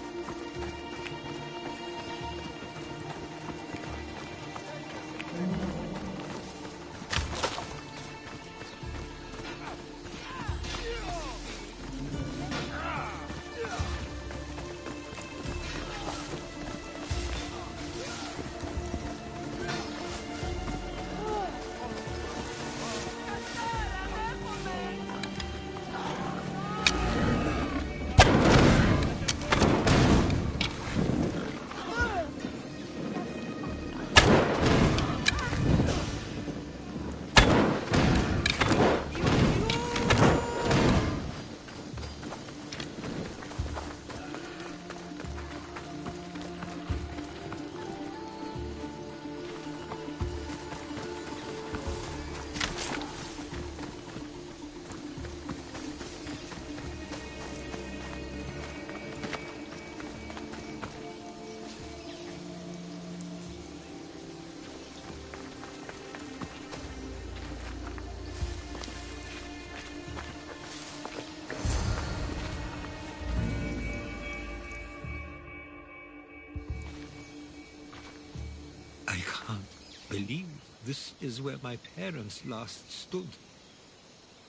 I can't believe this is where my parents last stood.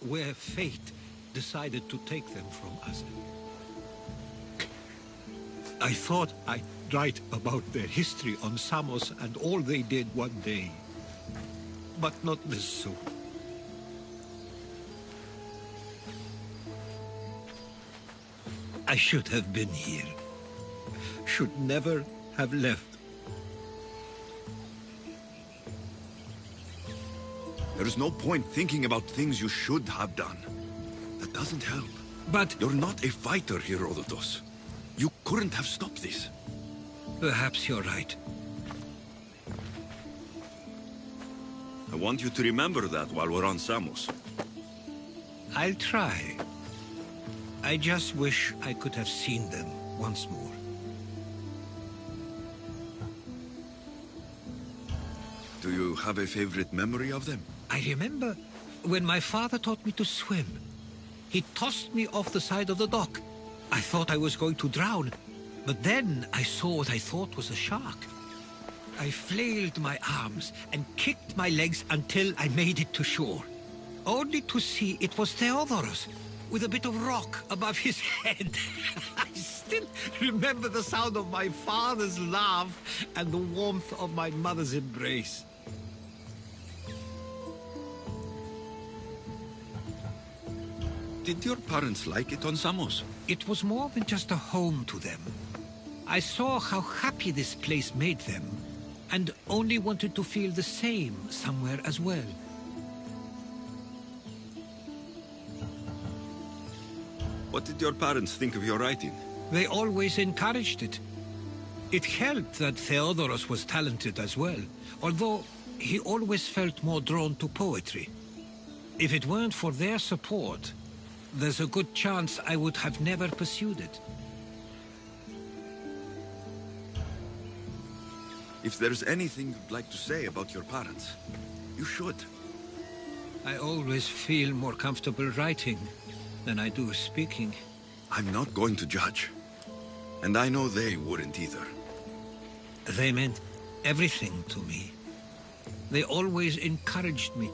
Where fate decided to take them from us. I thought I'd write about their history on Samos and all they did one day. But not this soon. I should have been here. Should never have left. There's no point thinking about things you should have done. That doesn't help. But... You're not a fighter, Herodotus. You couldn't have stopped this. Perhaps you're right. I want you to remember that while we're on Samos. I'll try. I just wish I could have seen them once more. Do you have a favorite memory of them? I remember when my father taught me to swim. He tossed me off the side of the dock. I thought I was going to drown, but then I saw what I thought was a shark. I flailed my arms and kicked my legs until I made it to shore. only to see it was Theodorus, with a bit of rock above his head. I still remember the sound of my father's laugh and the warmth of my mother's embrace. Did your parents like it on Samos? It was more than just a home to them. I saw how happy this place made them, and only wanted to feel the same somewhere as well. What did your parents think of your writing? They always encouraged it. It helped that Theodorus was talented as well, although he always felt more drawn to poetry. If it weren't for their support, there's a good chance I would have never pursued it. If there's anything you'd like to say about your parents, you should. I always feel more comfortable writing than I do speaking. I'm not going to judge. And I know they wouldn't either. They meant everything to me. They always encouraged me.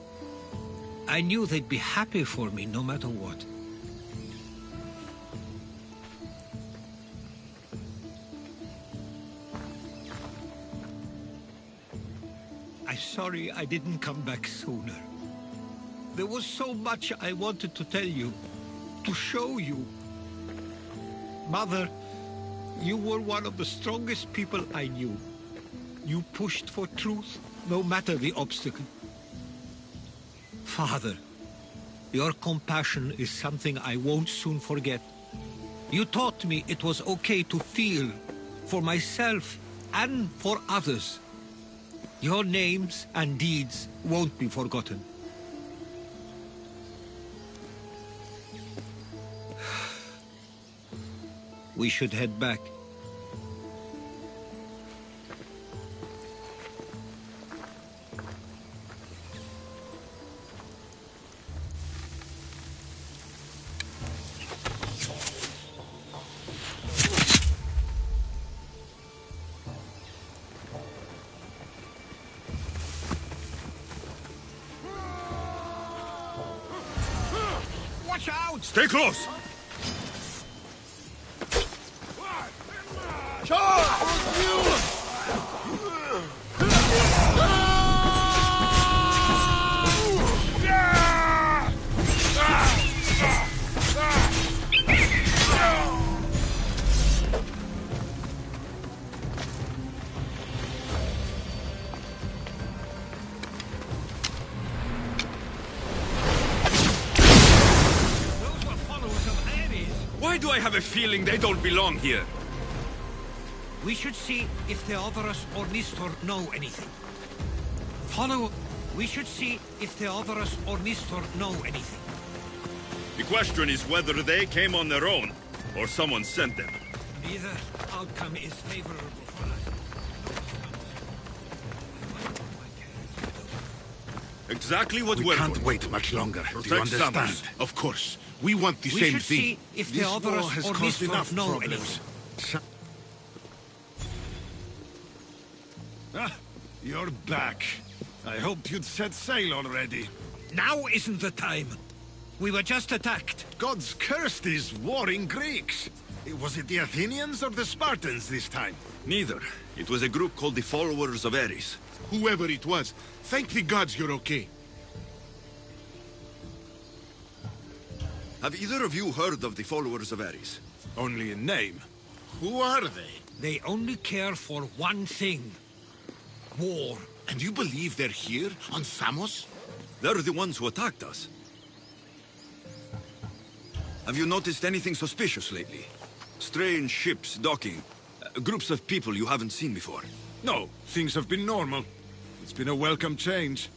I knew they'd be happy for me no matter what. I'm sorry I didn't come back sooner. There was so much I wanted to tell you, to show you. Mother, you were one of the strongest people I knew. You pushed for truth, no matter the obstacle. Father, your compassion is something I won't soon forget. You taught me it was okay to feel, for myself and for others. Your names and deeds won't be forgotten. We should head back. Watch out! Stay close! Why do I have a feeling they don't belong here? We should see if Theodorus or Nistor know anything. Follow. We should see if Theodorus or Nistor know anything. The question is whether they came on their own, or someone sent them. Neither outcome is favorable for us. Exactly what we we're can't doing. wait much longer. Do you Protect understand? Samus. Of course. We want the We same should thing. see if This Theodorus war has or caused Nistor enough know problems. You're back. I hoped you'd set sail already. Now isn't the time. We were just attacked. Gods cursed these warring Greeks. Was it the Athenians or the Spartans this time? Neither. It was a group called the Followers of Ares. Whoever it was, thank the gods you're okay. Have either of you heard of the Followers of Ares? Only in name. Who are they? They only care for one thing. War. And you believe they're here, on Samos? They're the ones who attacked us. Have you noticed anything suspicious lately? Strange ships docking. Groups of people you haven't seen before. No, things have been normal. It's been a welcome change.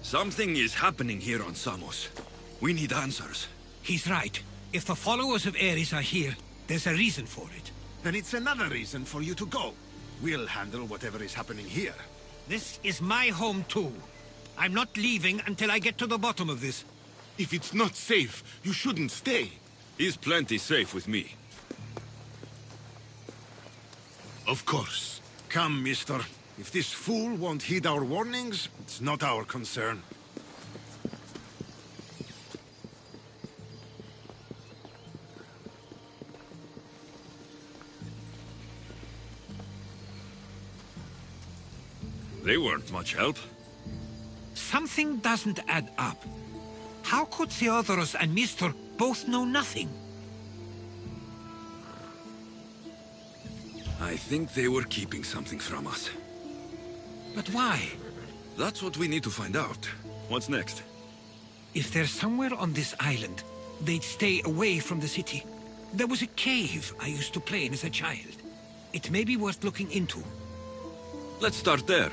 Something is happening here on Samos. We need answers. He's right. If the followers of Ares are here, there's a reason for it. Then it's another reason for you to go. We'll handle whatever is happening here. This is my home too. I'm not leaving until I get to the bottom of this. If it's not safe, you shouldn't stay. He's plenty safe with me. Of course. Come, mister. If this fool won't heed our warnings, it's not our concern. They weren't much help. Something doesn't add up. How could Theodoros and Mistor both know nothing? I think they were keeping something from us. But why? That's what we need to find out. What's next? If they're somewhere on this island, they'd stay away from the city. There was a cave I used to play in as a child. It may be worth looking into. Let's start there.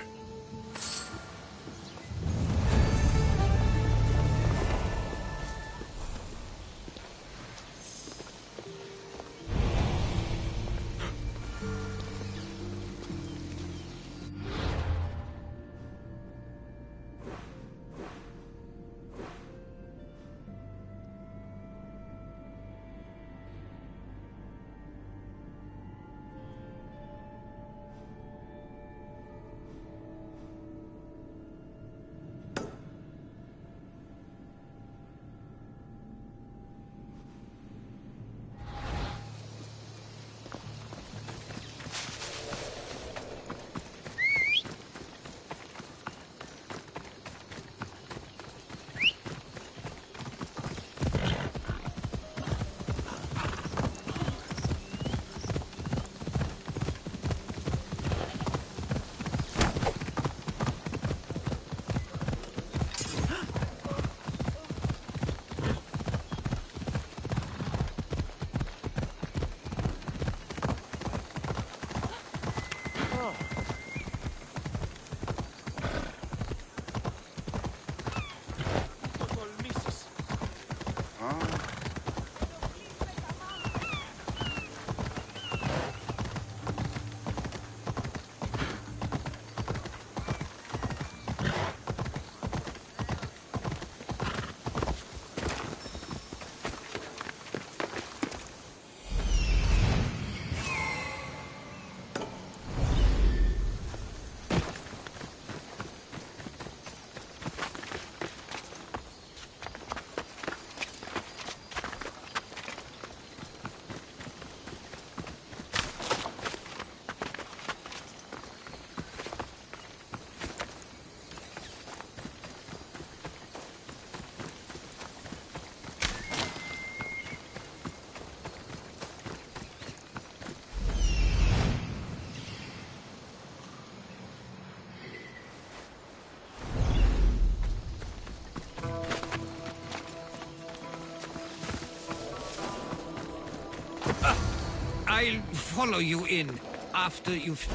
I'll follow you in after you've...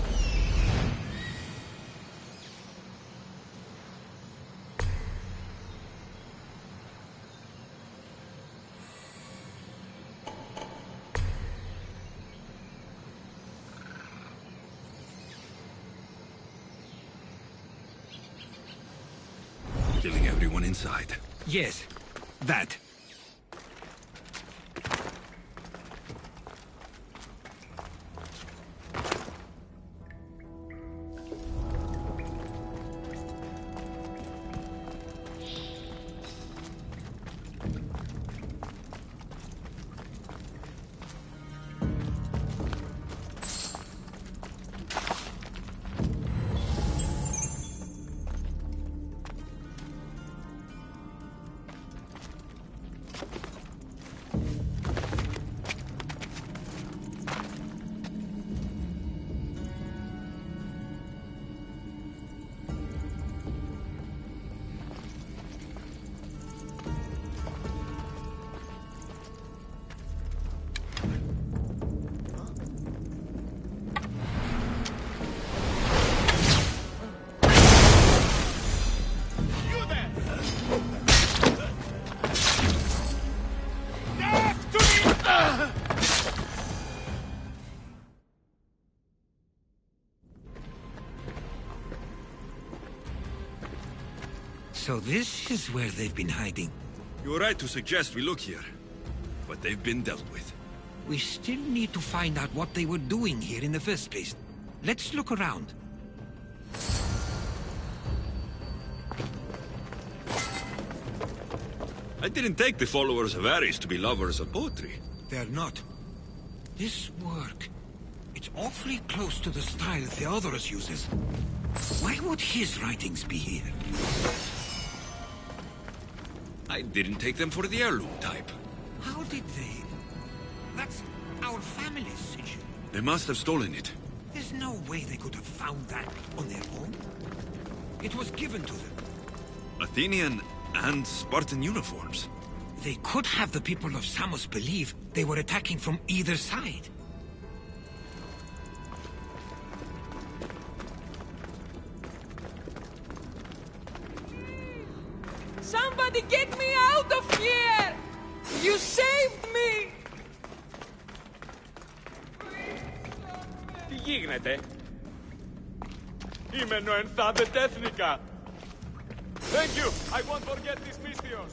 Killing everyone inside. Yes, that. So this is where they've been hiding. You were right to suggest we look here, but they've been dealt with. We still need to find out what they were doing here in the first place. Let's look around. I didn't take the followers of Ares to be lovers of poetry. They're not. This work, it's awfully close to the style Theodorus uses. Why would his writings be here? I didn't take them for the heirloom type. How did they? That's our family's sigil. They must have stolen it. There's no way they could have found that on their own. It was given to them. Athenian and Spartan uniforms. They could have the people of Samos believe they were attacking from either side. Somebody get me out of here! You saved me! Τι γίνεται? Είμαι νοενθάδε τέθνικα! Thank you! I won't forget these pistios!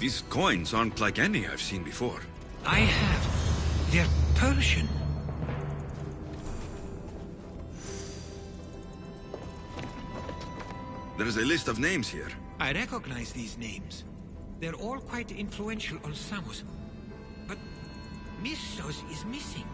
These coins aren't like any I've seen before. I have. They're Persian. There's a list of names here. I recognize these names. They're all quite influential on Samos. But Missos is missing.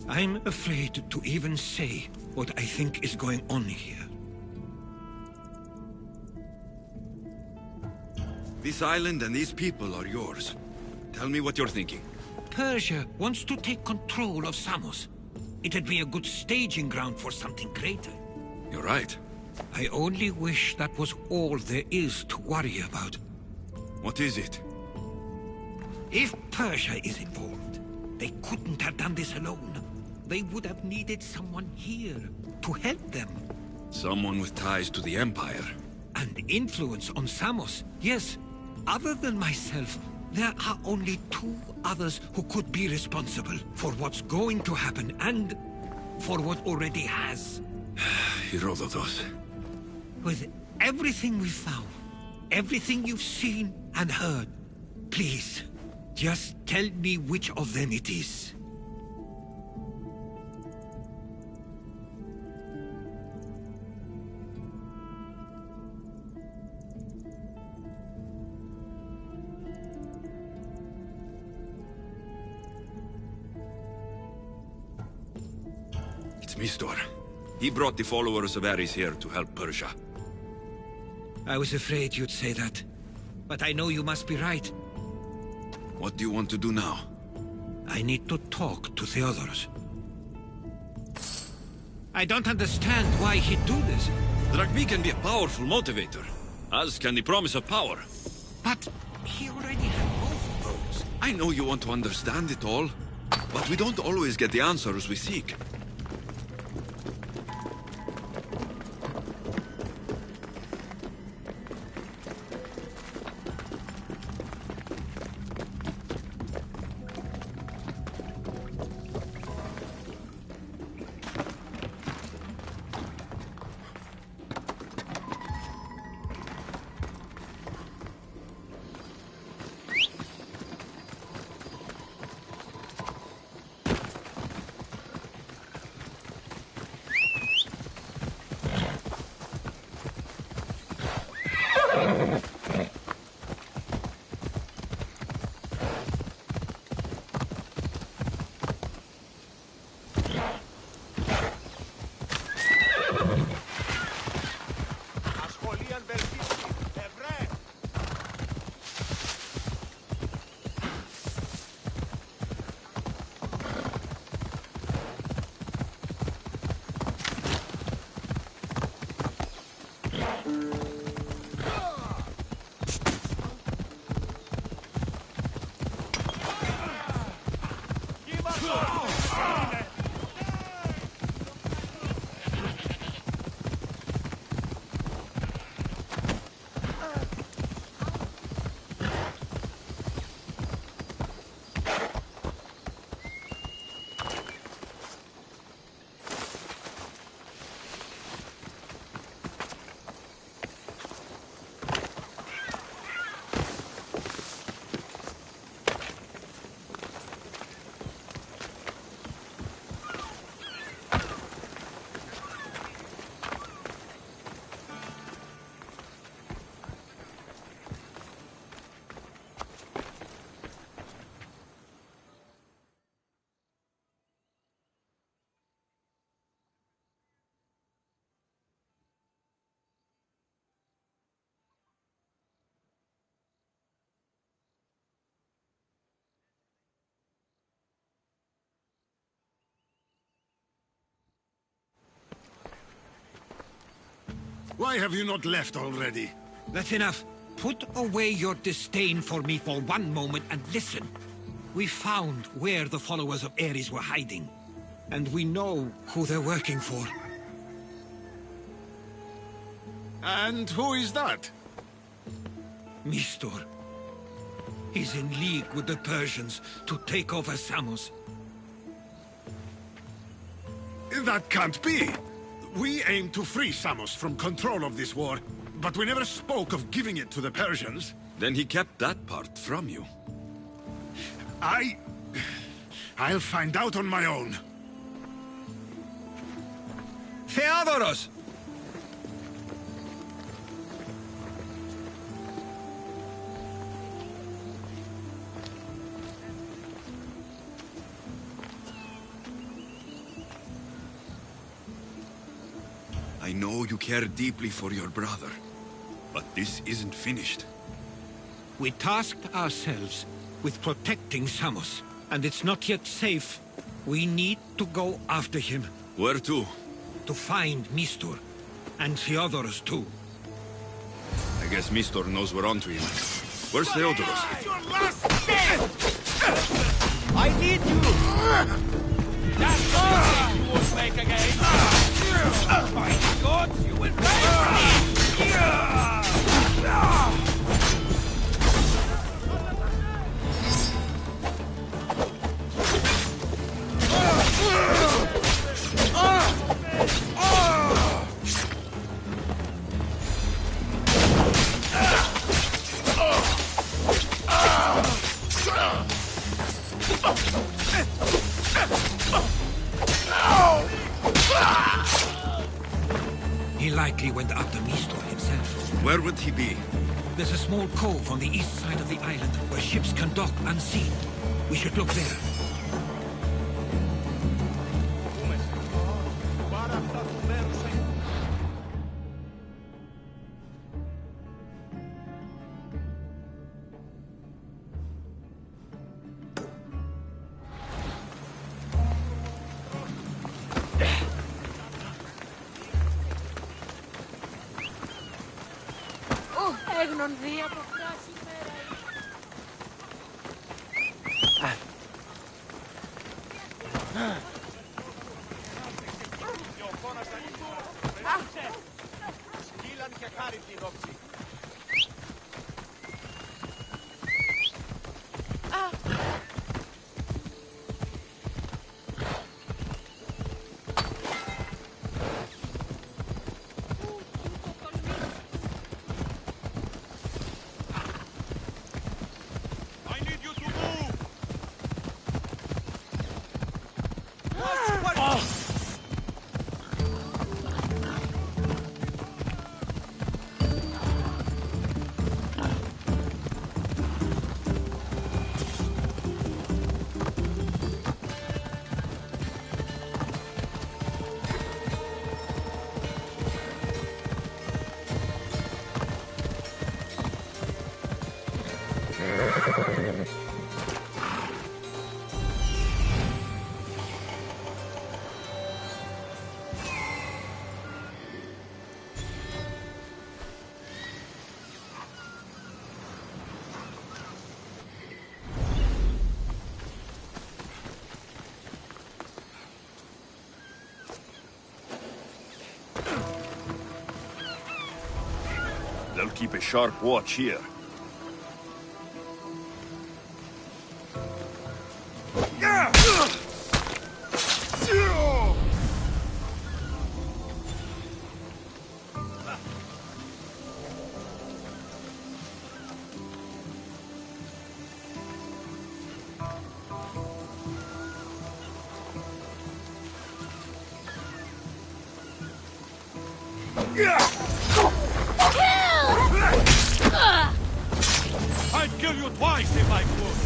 I'm afraid to even say what I think is going on here. This island and these people are yours. Tell me what you're thinking. Persia wants to take control of Samos. It'd be a good staging ground for something greater. You're right. I only wish that was all there is to worry about. What is it? If Persia is involved, they couldn't have done this alone. They would have needed someone here to help them. Someone with ties to the Empire. And influence on Samos, yes. Other than myself, there are only two others who could be responsible for what's going to happen and for what already has. Herodotus. With everything we've found, everything you've seen and heard, please, just tell me which of them it is. It's Mistor. He brought the followers of Ares here to help Persia. I was afraid you'd say that. But I know you must be right. What do you want to do now? I need to talk to Theodorus. I don't understand why he'd do this. Drachmi can be a powerful motivator, as can the promise of power. But he already had both of those. I know you want to understand it all, but we don't always get the answers we seek. Why have you not left already? That's enough. Put away your disdain for me for one moment and listen. We found where the followers of Ares were hiding. And we know who they're working for. And who is that? Mistor. He's in league with the Persians to take over Samos. That can't be! We aim to free Samos from control of this war, but we never spoke of giving it to the Persians. Then he kept that part from you. I'll find out on my own. Theodoros! I know you care deeply for your brother, but this isn't finished. We tasked ourselves with protecting Samos, and it's not yet safe. We need to go after him. Where to? To find Mistor, and Theodoros too. I guess Mistor knows we're onto him. Where's Theodoros? I need you! That's all you won't make again! My gods, you will pay He likely went after Mistor himself. Where would he be? There's a small cove on the east side of the island where ships can dock unseen. We should look there. Έγνον δει από φράση μέρα. Σκύλαν και χάρη την όψη. They'll keep a sharp watch here. I'd kill you twice if I could!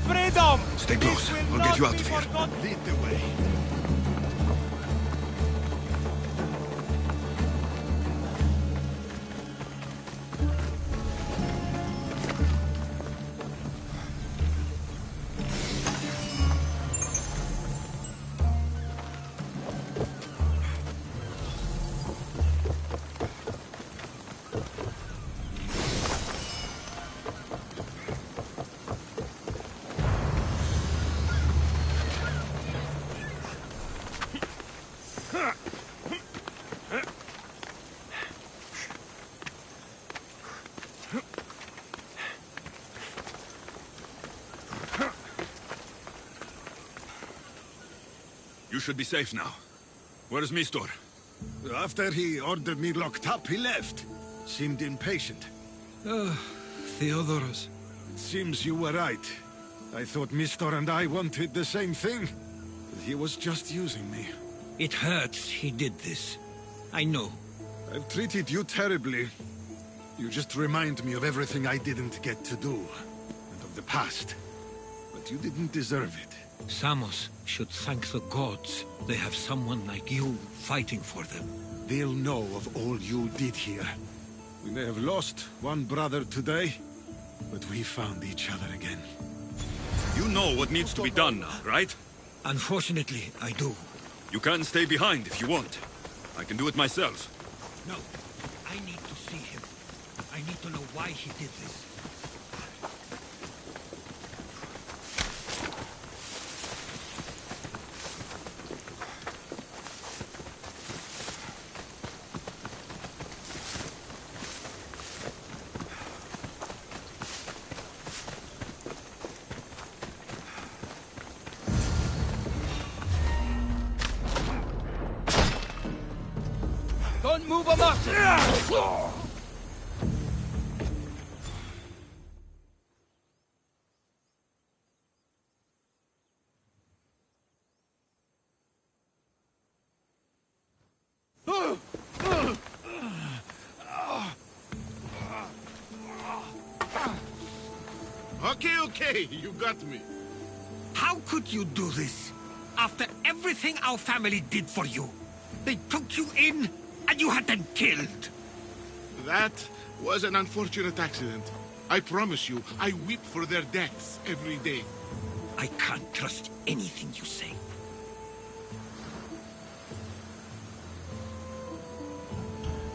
Freedom! Stay close. I'll get you out of here. Lead the way. You should be safe now. Where's Mistor? After he ordered me locked up, he left. Seemed impatient. Theodoros. It seems you were right. I thought Mistor and I wanted the same thing. But he was just using me. It hurts he did this. I know. I've treated you terribly. You just remind me of everything I didn't get to do. And of the past. But you didn't deserve it. Samos should thank the gods. They have someone like you fighting for them. They'll know of all you did here. We may have lost one brother today, but we found each other again. You know what needs to be done now, right? Unfortunately, I do. You can stay behind if you want. I can do it myself. No, I need to see him. I need to know why he did this. Don't move a muscle! Okay, you got me. How could you do this? After everything our family did for you. They took you in, and you had them killed. That was an unfortunate accident. I promise you, I weep for their deaths every day. I can't trust anything you say.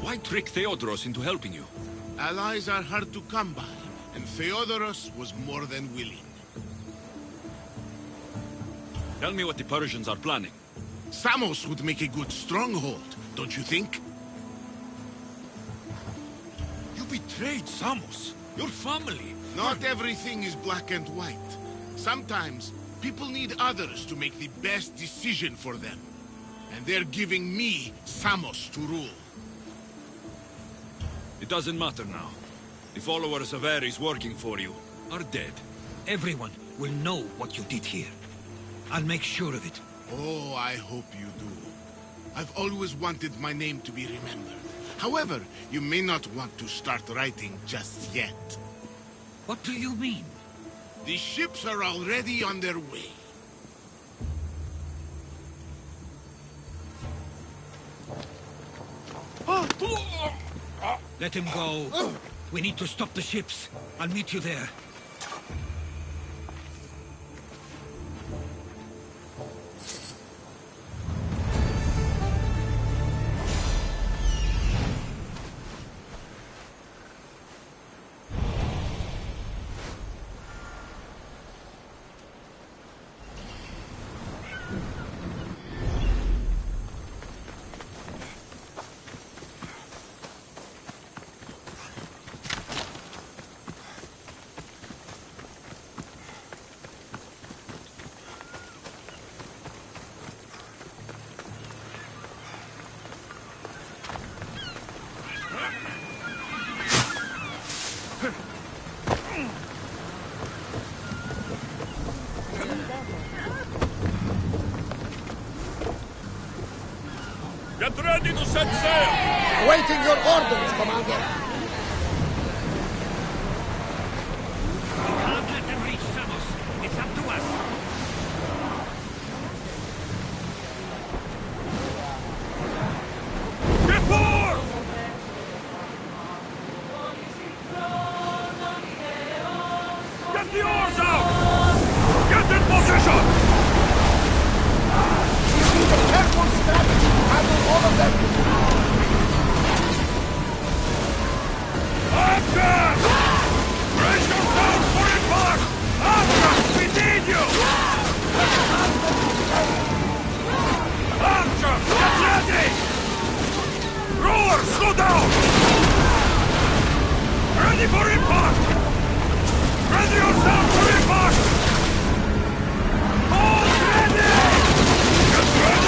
Why trick Theodoros into helping you? Allies are hard to come by, and Theodoros was more than willing. Tell me what the Persians are planning. Samos would make a good stronghold, don't you think? You betrayed Samos, your family. Not everything is black and white. Sometimes, people need others to make the best decision for them. And they're giving me Samos to rule. It doesn't matter now. The followers of Ares working for you are dead. Everyone will know what you did here. I'll make sure of it. Oh, I hope you do. I've always wanted my name to be remembered. However, you may not want to start writing just yet. What do you mean? The ships are already on their way. Let him go. We need to stop the ships. I'll meet you there. Get ready to set sail! Awaiting your orders, Commander. We can't let them reach Samos. It's up to us. Get forward! Get the oars out! Get in position! You need a careful strategy to handle all of them. Action! Brace yourselves for impact! Action! We need you! Action! Get ready! Rowers, slow down! Ready for impact! Ready yourself for impact! Hold ready! Get ready!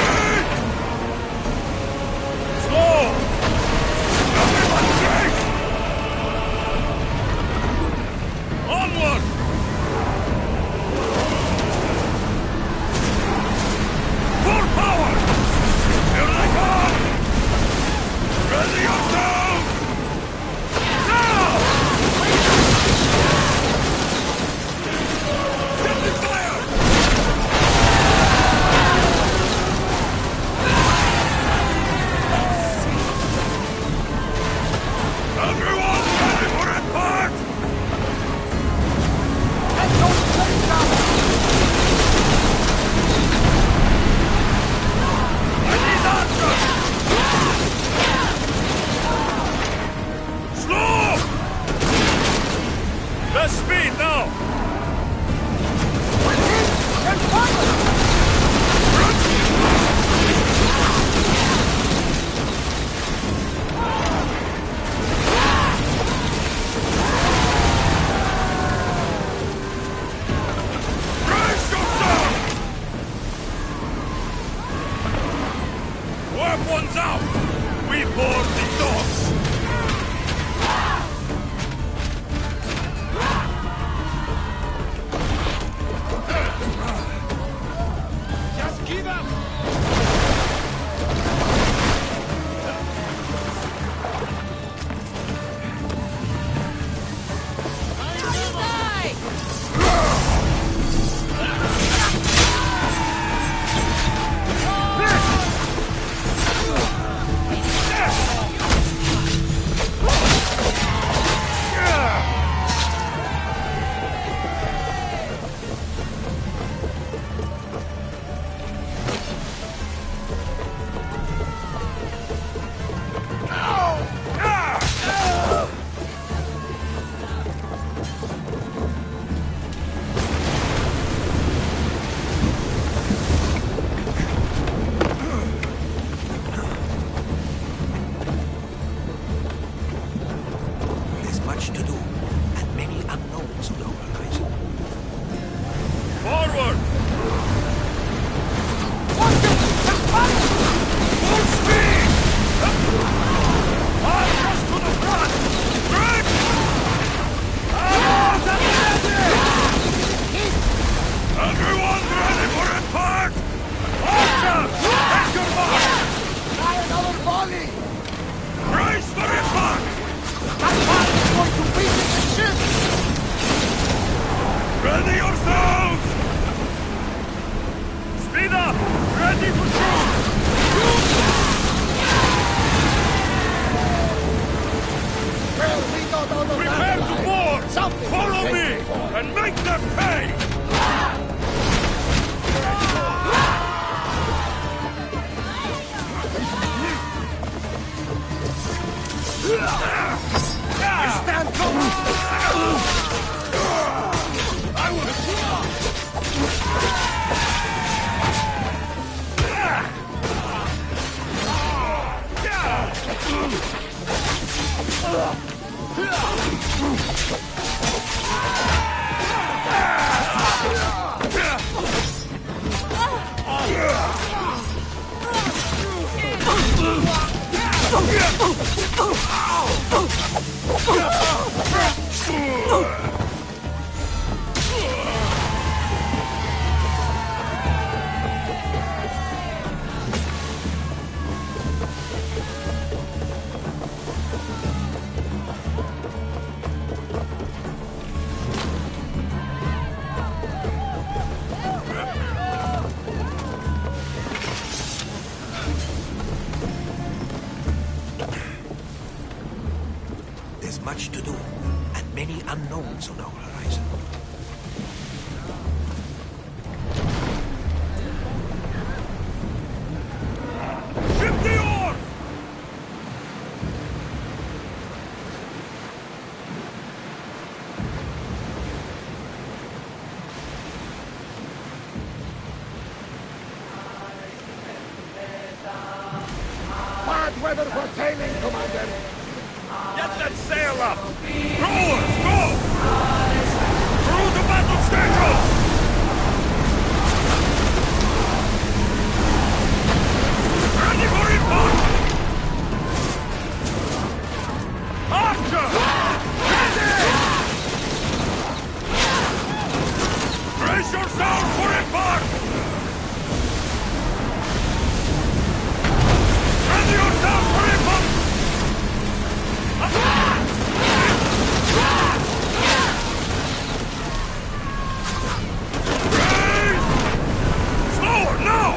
one's out! We board the dogs! Just give up! Much to do, and many unknowns on our horizon. Ship the oar! Bad weather for sailing, Commander! Get that sail up! Rowers, go! Through the battle stations! Ready for impact! Archer! Ready! Brace yourself for impact! Ready yourself for impact! Slower, now!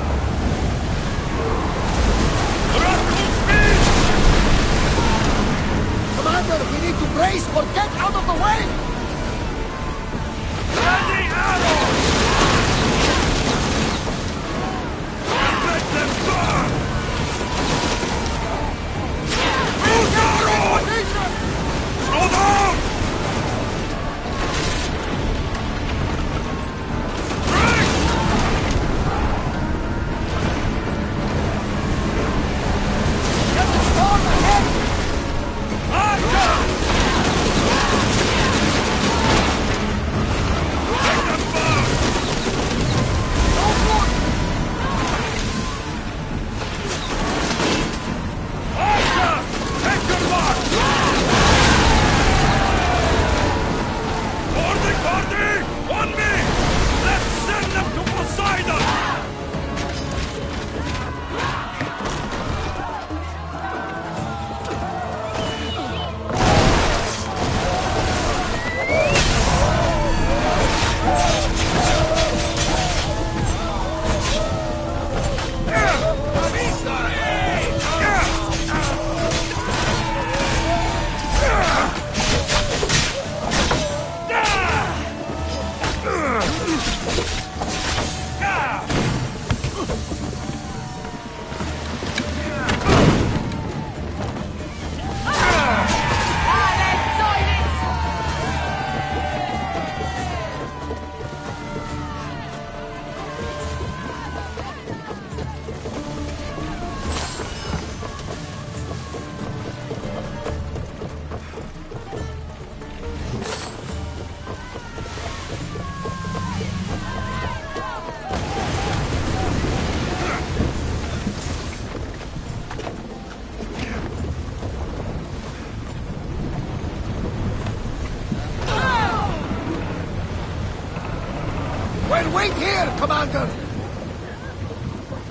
Right here, Commander!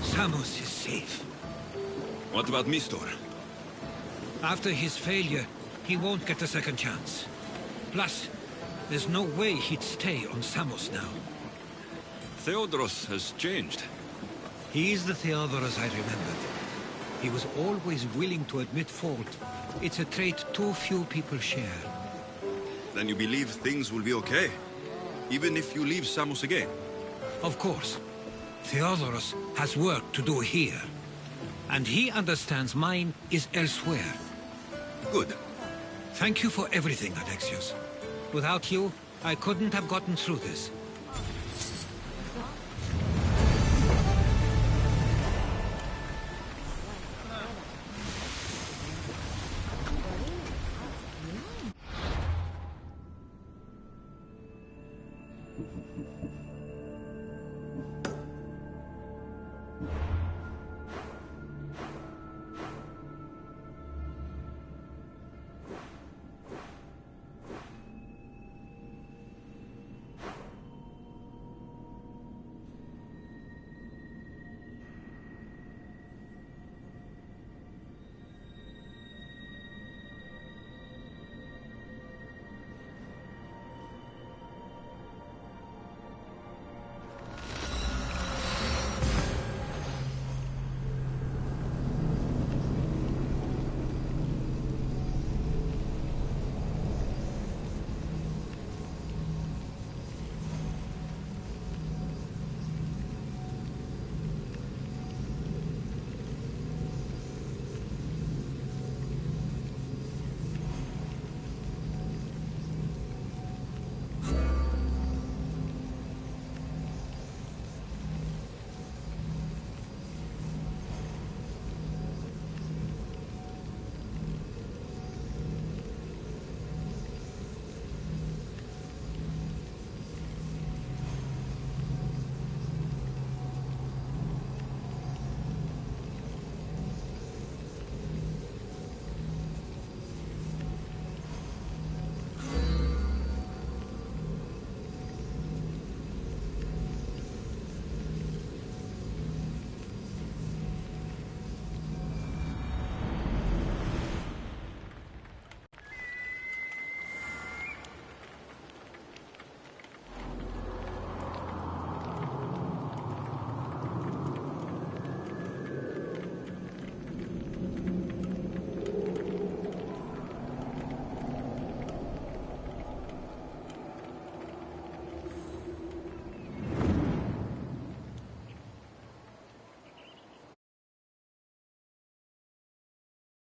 Samos is safe. What about Mistor? After his failure, he won't get a second chance. Plus, there's no way he'd stay on Samos now. Theodoros has changed. He is the Theodoros I remembered. He was always willing to admit fault. It's a trait too few people share. Then you believe things will be okay? Even if you leave Samos again? Of course. Theodoros has work to do here. And he understands mine is elsewhere. Good. Thank you for everything, Alexios. Without you, I couldn't have gotten through this.